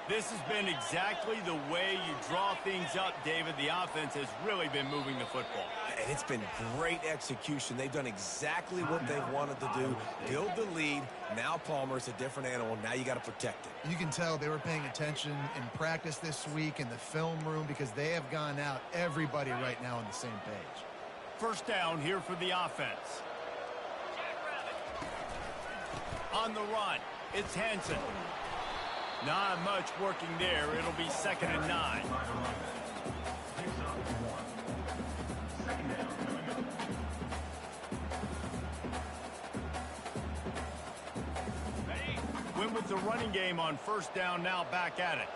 This has been exactly the way you draw things up, David. The offense has really been moving the football. And it's been great execution. They've done exactly what they've wanted to do. Build the lead. Now Palmer's a different animal. Now you got to protect it. You can tell they were paying attention in practice this week in the film room because they have gone out, everybody right now on the same page. First down here for the offense. On the run, it's Hansen. Not much working there. It'll be 2nd and 9. Went with the running game on first down, now back at it.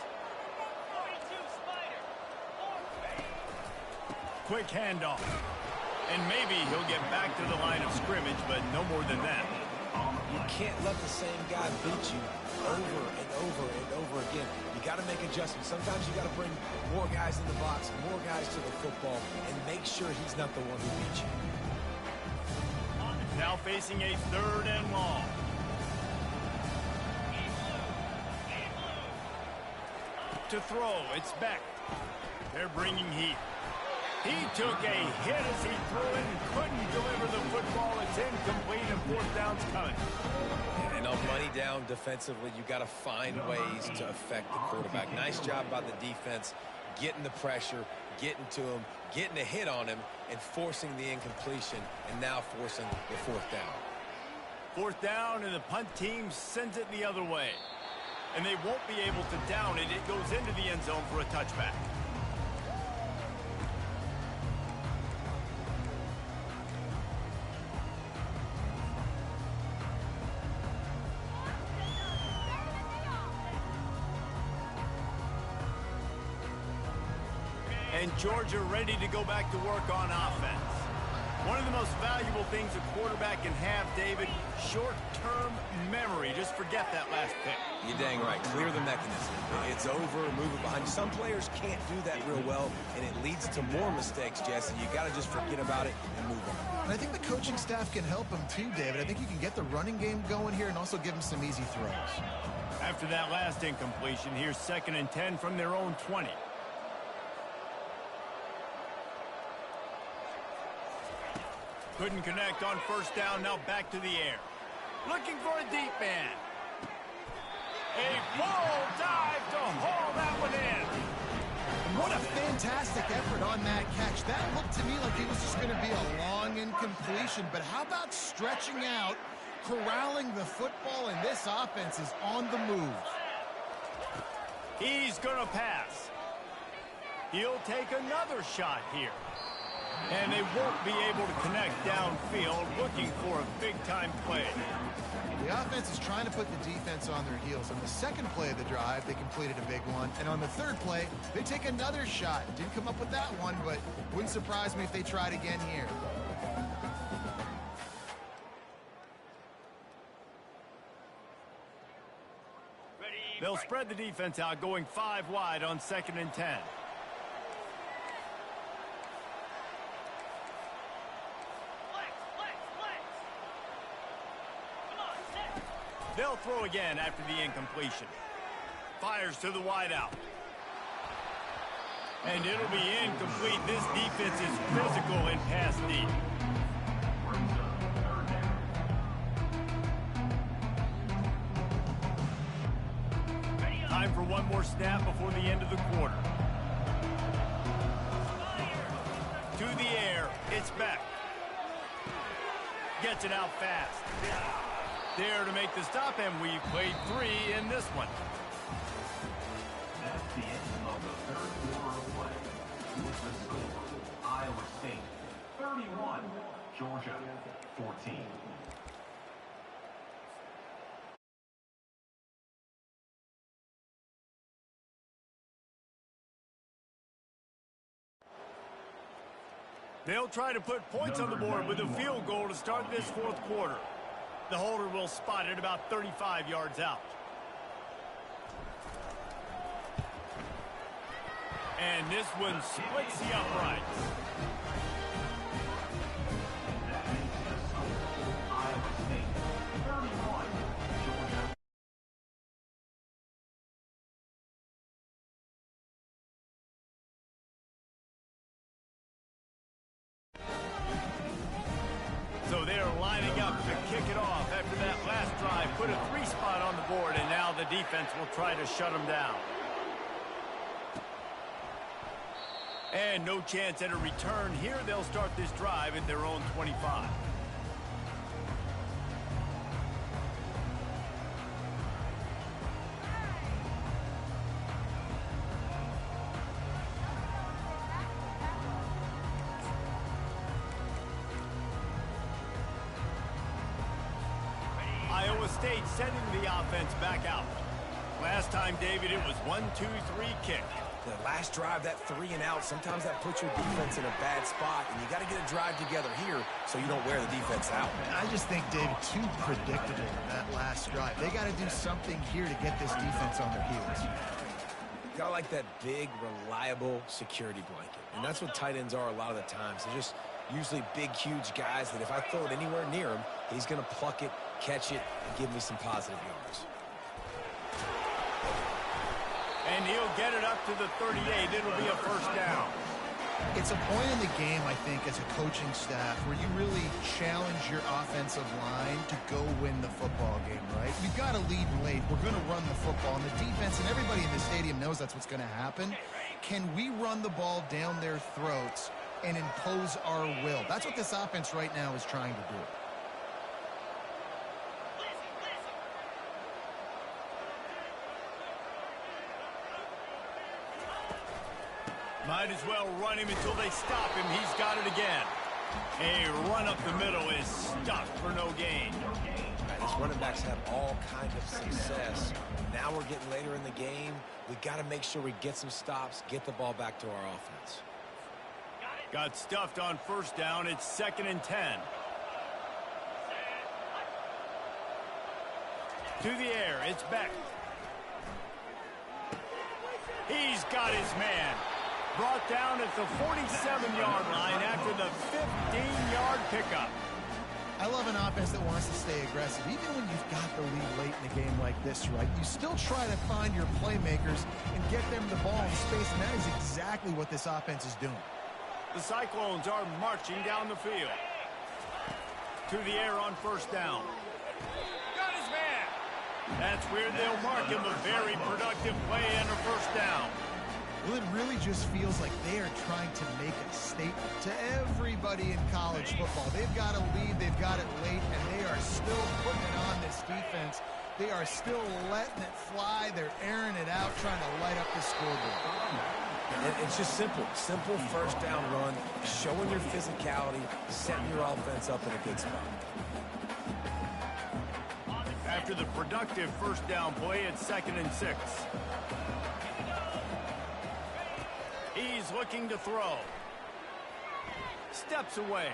Quick handoff. And maybe he'll get back to the line of scrimmage, but no more than that. You can't let the same guy beat you over and over and over again. You got to make adjustments. Sometimes you got to bring more guys in the box, more guys to the football, and make sure he's not the one who beats you. Now facing a 3rd and long. To throw, it's Beck. They're bringing heat. He took a hit as he threw it and couldn't deliver the football. It's incomplete and fourth down's coming. And on money down defensively, you got to find ways to affect the quarterback. Nice job by the defense, getting the pressure, getting to him, getting a hit on him, and forcing the incompletion, and now forcing the fourth down. Fourth down, and the punt team sends it the other way. And they won't be able to down it. It goes into the end zone for a touchback. And Georgia ready to go back to work on offense. One of the most valuable things a quarterback can have, David, short-term memory. Just forget that last pick. You're dang right. Clear the mechanism. It's over, move it behind you. Some players can't do that real well, and it leads to more mistakes, Jesse. You got to just forget about it and move on. And I think the coaching staff can help him too, David. I think you can get the running game going here and also give him some easy throws. After that last incompletion, here's 2nd and 10 from their own 20. Couldn't connect on first down, now back to the air. Looking for a deep man. A full dive to haul that one in. What a fantastic effort on that catch. That looked to me like it was just going to be a long incompletion, but how about stretching out, corralling the football, and this offense is on the move. He's going to pass. He'll take another shot here. And they won't be able to connect downfield, looking for a big-time play. The offense is trying to put the defense on their heels. On the second play of the drive, they completed a big one. And on the third play, they take another shot. Didn't come up with that one, but wouldn't surprise me if they tried again here. They'll spread the defense out, going 5 wide on 2nd and 10. They'll throw again after the incompletion. Fires to the wideout. And it'll be incomplete. This defense is physical in pass deep. Time for one more snap before the end of the quarter. To the air, it's back. Gets it out fast. There to make the stop, and we've played 3 in this one. That's the end of the third quarter of play. With the score, Iowa State 31, Georgia 14. They'll try to put points on the board with a field goal to start this fourth quarter. The holder will spot it about 35 yards out. And this one splits the uprights. That makes the score, Iowa State 31, Georgia. So they're lining up to kick it off after that last drive. Put a 3 spot on the board, and now the defense will try to shut them down. And no chance at a return here. They'll start this drive at their own 25. Iowa State sending the offense back out. Last time, David, it was 1-2-3 kick. The last drive, that 3 and out, sometimes that puts your defense in a bad spot, and you got to get a drive together here so you don't wear the defense out. I just think, David, too predictable that last drive. They got to do something here to get this defense on their heels. Got to like that big, reliable security blanket, and that's what tight ends are a lot of the times. They're just usually big, huge guys that if I throw it anywhere near him, he's going to pluck it, catch it, and give me some positive yards. And he'll get it up to the 38. It'll be a first down. It's a point in the game, I think, as a coaching staff where you really challenge your offensive line to go win the football game, right? You've got to lead late. We're going to run the football. And the defense and everybody in the stadium knows that's what's going to happen. Can we run the ball down their throats and impose our will? That's what this offense right now is trying to do. Might as well run him until they stop him. He's got it again. A run up the middle is stuck for no gain. These running backs have all kinds of success. Now we're getting later in the game. We got to make sure we get some stops, get the ball back to our offense. Got stuffed on first down. It's 2nd and 10. To the air. It's Beck. He's got his man. Brought down at the 47-yard line after the 15-yard pickup. I love an offense that wants to stay aggressive. Even when you've got the lead late in the game like this, right, you still try to find your playmakers and get them the ball in space, and that is exactly what this offense is doing. The Cyclones are marching down the field. To the air on first down. Got his man. That's where they'll mark him. A very productive play and a first down. Well, it really just feels like they are trying to make a statement to everybody in college football. They've got a lead, they've got it late, and they are still putting it on this defense. They are still letting it fly. They're airing it out, trying to light up the scoreboard. It's just simple. Simple first down run, showing your physicality, setting your offense up in a good spot. After the productive first down play, it's 2nd and 6. He's looking to throw. Steps away.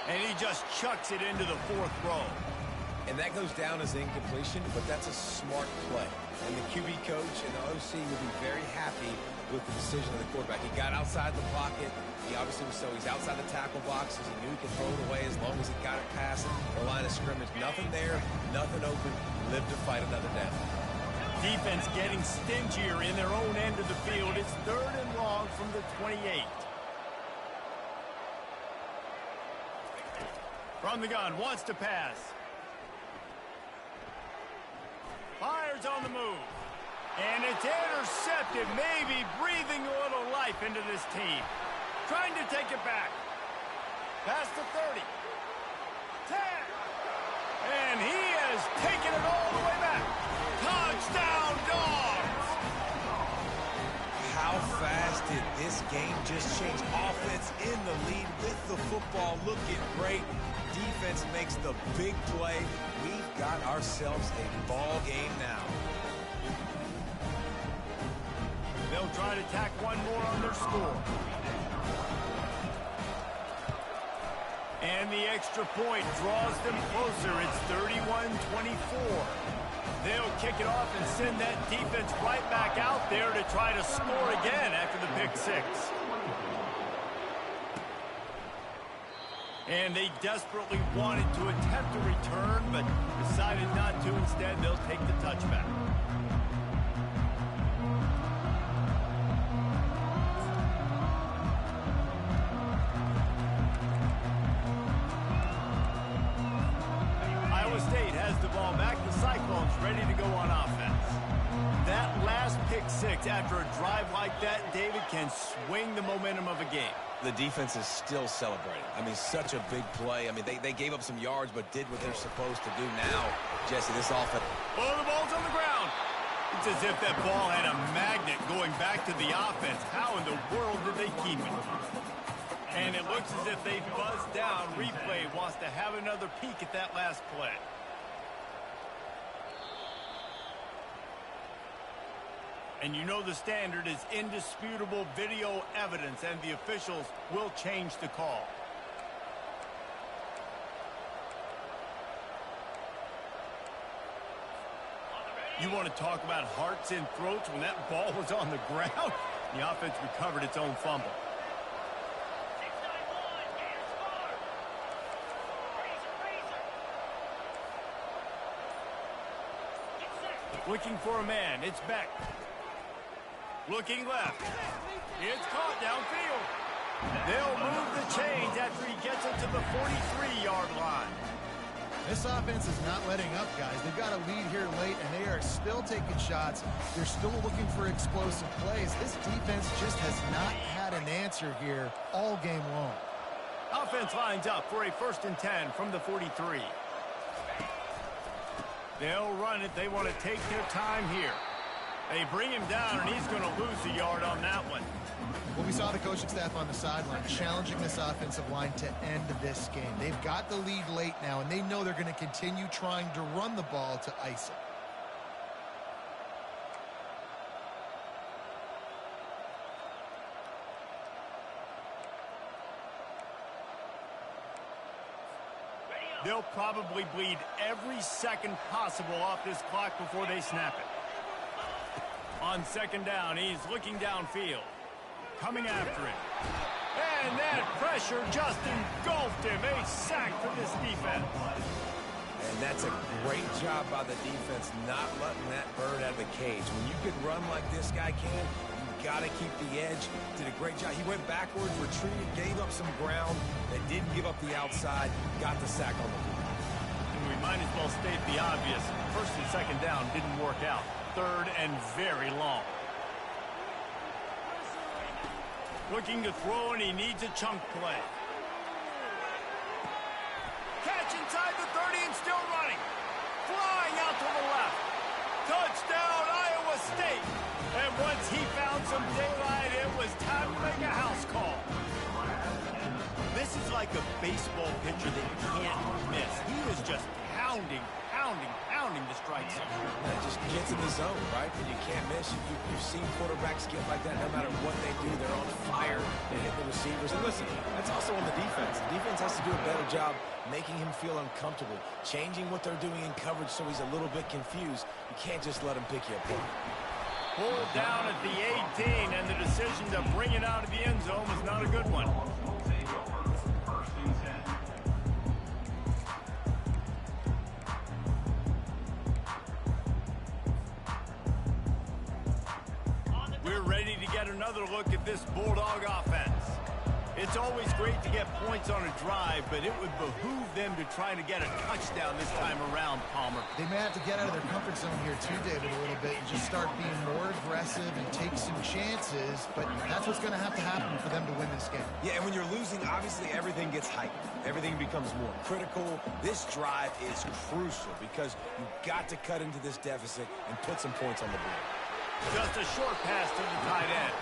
And he just chucks it into the 4th row. And that goes down as incompletion, but that's a smart play. And the QB coach and the OC will be very happy with the decision of the quarterback. He got outside the pocket. He obviously was he's outside the tackle boxes. He knew he could throw it away as long as he got it past the line of scrimmage. Nothing there, nothing open. Live to fight another down. Defense getting stingier in their own end of the field. It's 3rd and long from the 28. From the gun, wants to pass. Fires on the move. And it's intercepted, maybe breathing a little life into this team. Trying to take it back. Past the 30. 10. And he has taken it all the way back. Touchdown, Dogs! How fast did this game just change? Offense in the lead with the football, looking great. Defense makes the big play. We've got ourselves a ball game now. They'll try to tack one more on their score. And the extra point draws them closer. It's 31-24. They'll kick it off and send that defense right back out there to try to score again after the pick 6. And they desperately wanted to attempt a return, but decided not to. Instead, they'll take the touchback. Iowa State has the ball back. The Cyclones ready to go on offense. That last pick 6 after a drive like that, David, can swing the momentum of a game. The defense is still celebrating. I mean, such a big play. I mean, they gave up some yards, but did what they're supposed to do now. Jesse, this offense. Oh, the ball's on the ground. It's as if that ball had a magnet going back to the offense. How in the world did they keep it? And it looks as if they buzzed down. Replay wants to have another peek at that last play. And you know the standard is indisputable video evidence, and the officials will change the call. You want to talk about hearts in throats when that ball was on the ground? The offense recovered its own fumble. 691, Gators Farm. Razor. Get set. Looking for a man. It's Beck. Looking left. It's caught downfield. They'll move the chains after he gets it to the 43-yard line. This offense is not letting up, guys. They've got a lead here late, and they are still taking shots. They're still looking for explosive plays. This defense just has not had an answer here all game long. Offense lines up for a 1st and 10 from the 43. They'll run it. They want to take their time here. They bring him down, and he's going to lose a yard on that one. Well, we saw the coaching staff on the sideline challenging this offensive line to end this game. They've got the lead late now, and they know they're going to continue trying to run the ball to ice it. They'll probably bleed every second possible off this clock before they snap it. On 2nd down, he's looking downfield. Coming after him. And that pressure just engulfed him. A sack for this defense. And that's a great job by the defense not letting that bird out of the cage. When you can run like this guy can, you got to keep the edge. Did a great job. He went backwards, retreated, gave up some ground, that didn't give up the outside, got the sack on the field. And we might as well state the obvious. 1st and 2nd down didn't work out. 3rd and very long. Looking to throw, and he needs a chunk play. Catch inside the 30 and still running. Flying out to the left. Touchdown, Iowa State. And once he found some daylight, it was time to make a house call. This is like a baseball pitcher that you can't miss. He is just pounding the strike zone. It just gets in the zone, right? And you can't miss. You've seen quarterbacks get like that no matter what they do. They're on fire. They hit the receivers. And listen, that's also on the defense. The defense has to do a better job making him feel uncomfortable, changing what they're doing in coverage so he's a little bit confused. You can't just let him pick you apart. Pulled down at the 18, and the decision to bring it out of the end zone was not a good one. We're ready to get another look at this Bulldog offense. It's always great to get points on a drive, but it would behoove them to try to get a touchdown this time around, Palmer. They may have to get out of their comfort zone here too, David, a little bit and just start being more aggressive and take some chances, but that's what's going to happen for them to win this game. Yeah, and when you're losing, obviously everything gets heightened. Everything becomes more critical. This drive is crucial because you've got to cut into this deficit and put some points on the board. Just a short pass to the tight end.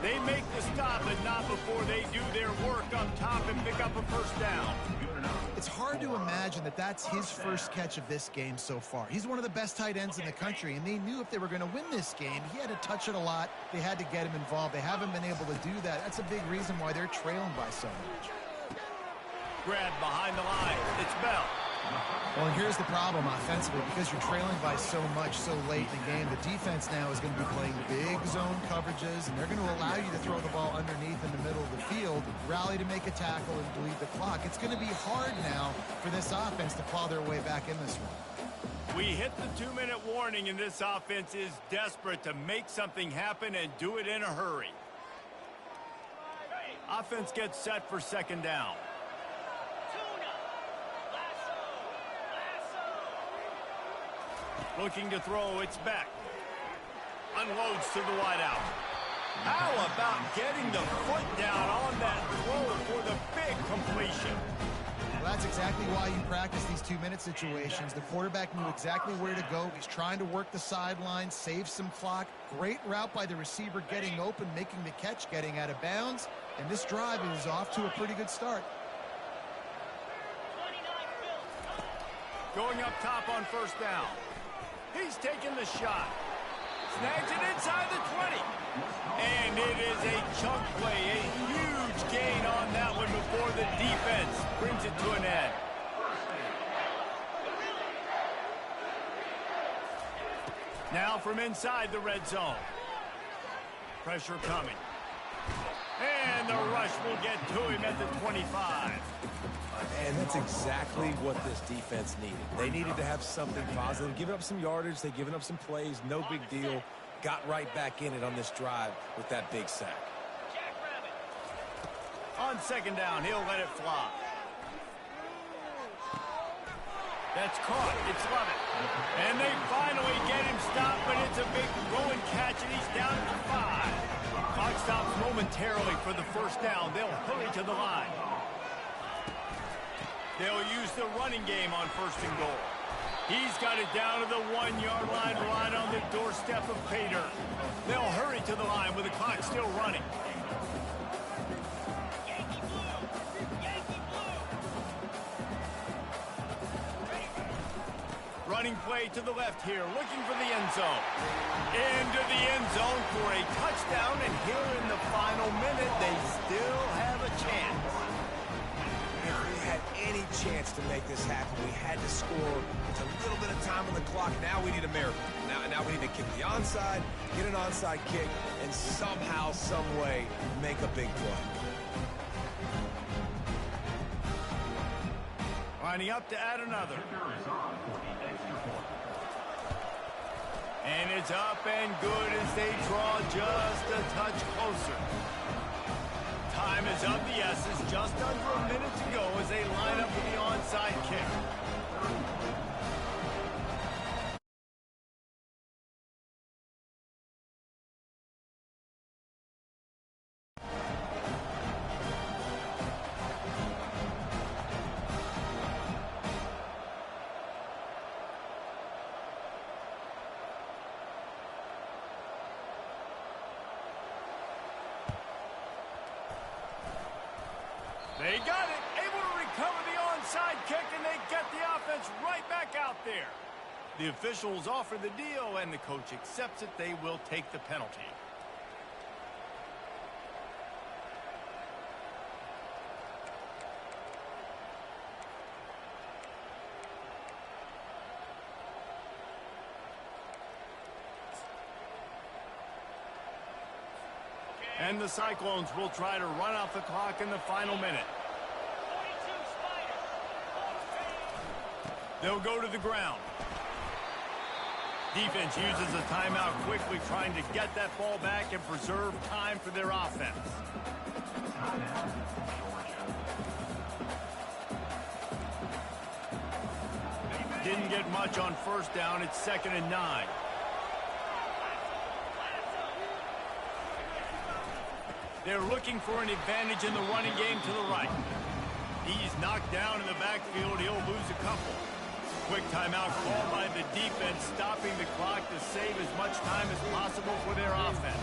They make the stop, and not before they do their work up top and pick up a 1st down. It's hard to imagine that that's his first catch of this game so far. He's one of the best tight ends in the country, and they knew if they were going to win this game, he had to touch it a lot. They had to get him involved. They haven't been able to do that. That's a big reason why they're trailing by so much. Grab behind the line. It's Bell. Well, and here's the problem offensively. Because you're trailing by so much so late in the game, the defense now is going to be playing big zone coverages, and they're going to allow you to throw the ball underneath in the middle of the field, rally to make a tackle, and bleed the clock. It's going to be hard now for this offense to claw their way back in this one. We hit the 2-minute warning, and this offense is desperate to make something happen and do it in a hurry. Offense gets set for 2nd down. Looking to throw, it's Beck. Unloads to the wideout. How about getting the foot down on that throw for the big completion? Well, that's exactly why you practice these 2-minute situations. The quarterback knew exactly where to go. He's trying to work the sideline, save some clock. Great route by the receiver getting open, making the catch, getting out of bounds. And this drive is off to a pretty good start. Going up top on 1st down. He's taking the shot. Snags it inside the 20. And it is a chunk play, a huge gain on that one before the defense brings it to an end. Now from inside the red zone. Pressure coming. And the rush will get to him at the 25. And that's exactly what this defense needed. They needed to have something positive. Giving up some yardage, they've given up some plays, no big deal. Got right back in it on this drive with that big sack. On second down, he'll let it fly. That's caught. It's Lovett. And they finally get him stopped, but it's a big rolling catch, and he's down at the 5. Clock stops momentarily for the first down. They'll hurry to the line. They'll use the running game on first and goal. He's got it down to the 1-yard line right on the doorstep of pay dirt. They'll hurry to the line with the clock still running. Running play to the left here, looking for the end zone. Into the end zone for a touchdown, and here in the final minute, they still have a chance. If we had any chance to make this happen, we had to score. It's a little bit of time on the clock. Now we need a miracle. Now we need to kick the onside, get an onside kick, and somehow, some way, make a big play. Lining up to add another. And it's up and good as they draw just a touch closer. Time is of the essence, just under a minute to go as they line up for the onside kick. They got it, able to recover the onside kick, and they get the offense right back out there. The officials offer the deal, and the coach accepts it. They will take the penalty. And the Cyclones will try to run off the clock in the final minute. 42 Spider. They'll go to the ground. Defense uses a timeout quickly, trying to get that ball back and preserve time for their offense. Didn't get much on first down. It's 2nd and 9. They're looking for an advantage in the running game to the right. He's knocked down in the backfield. He'll lose a couple. Quick timeout called by the defense, stopping the clock to save as much time as possible for their offense.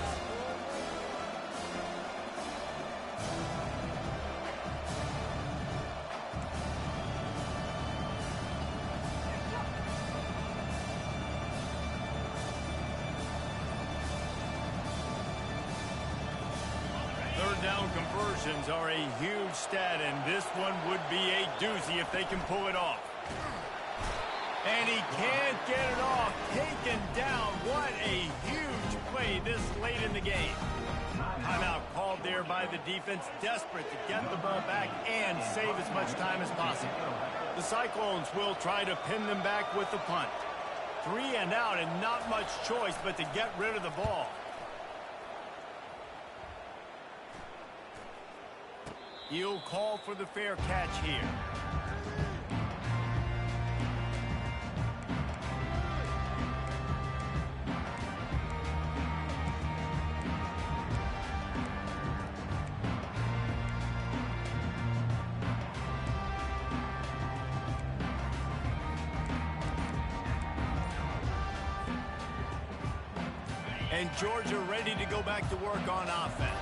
Down conversions are a huge stat, and this one would be a doozy if they can pull it off. And he can't get it off. Taken down. What a huge play this late in the game. Timeout called there by the defense, desperate to get the ball back and save as much time as possible. The Cyclones will try to pin them back with the punt. 3 and out, and not much choice but to get rid of the ball. He'll call for the fair catch here. And Georgia ready to go back to work on offense.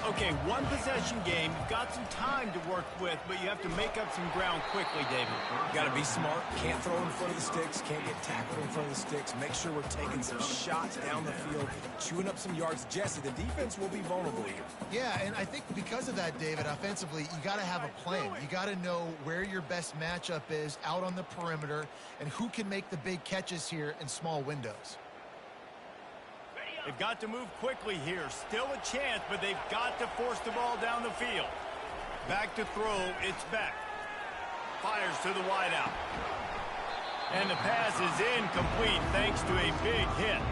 Okay, one possession game. You've got some time to work with, but you have to make up some ground quickly, David. You got to be smart. Can't throw in front of the sticks. Can't get tackled in front of the sticks. Make sure we're taking some shots down the field, chewing up some yards. Jesse, the defense will be vulnerable here. Yeah, and I think because of that, David, offensively, you got to have a plan. You got to know where your best matchup is out on the perimeter and who can make the big catches here in small windows. They've got to move quickly here. Still a chance, but they've got to force the ball down the field. Back to throw. It's Beck. Fires to the wideout. And the pass is incomplete thanks to a big hit.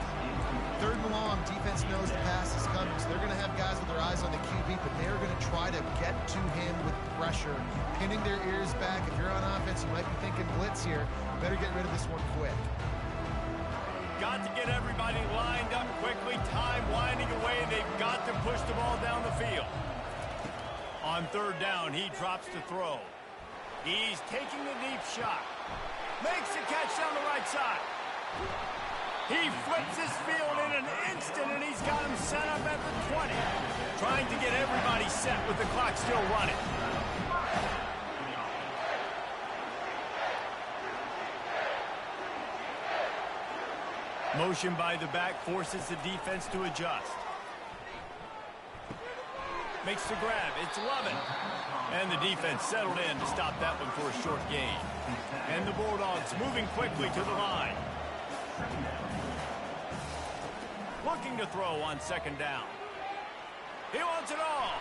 3rd and long, defense knows the pass is coming, so they're going to have guys with their eyes on the QB, but they're going to try to get to him with pressure, pinning their ears back. If you're on offense, you might be thinking blitz here. Better get rid of this one quick. Got to get everybody lined up quickly. Time winding away, and they've got to push the ball down the field. On 3rd down, he drops to throw. He's taking a deep shot. Makes the catch down the right side. He flips his field in an instant, and he's got him set up at the 20. Trying to get everybody set with the clock still running. Motion by the back forces the defense to adjust. Makes the grab. It's Lovin. And the defense settled in to stop that one for a short gain. And the Bulldogs moving quickly to the line. Looking to throw on 2nd down. He wants it all.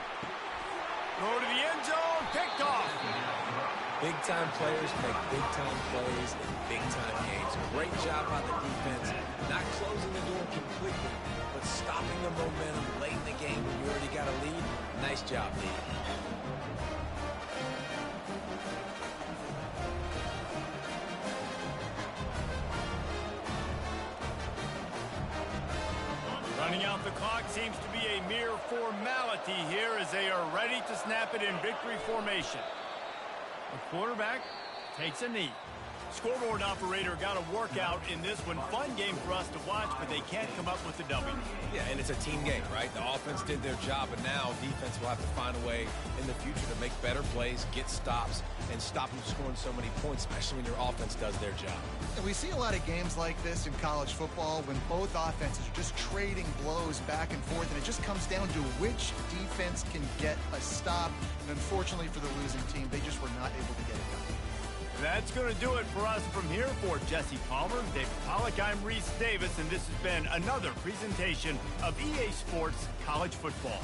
Throw to the end zone. Picked off. Big-time players make big-time plays in big-time games. Great job by the defense, not closing the door completely, but stopping the momentum late in the game when you already got a lead. Nice job, Lee. Running out the clock seems to be a mere formality here as they are ready to snap it in victory formation. The quarterback takes a knee. Scoreboard operator got a workout in this one. Fun game for us to watch, but they can't come up with the W. Yeah, and it's a team game, right? The offense did their job, and now defense will have to find a way in the future to make better plays, get stops, and stop them scoring so many points, especially when your offense does their job. And we see a lot of games like this in college football when both offenses are just trading blows back and forth, and it just comes down to which defense can get a stop. And unfortunately for the losing team, they just were not able to get it done. That's going to do it for us from here. For Jesse Palmer, David Pollack, I'm Reese Davis, and this has been another presentation of EA Sports College Football.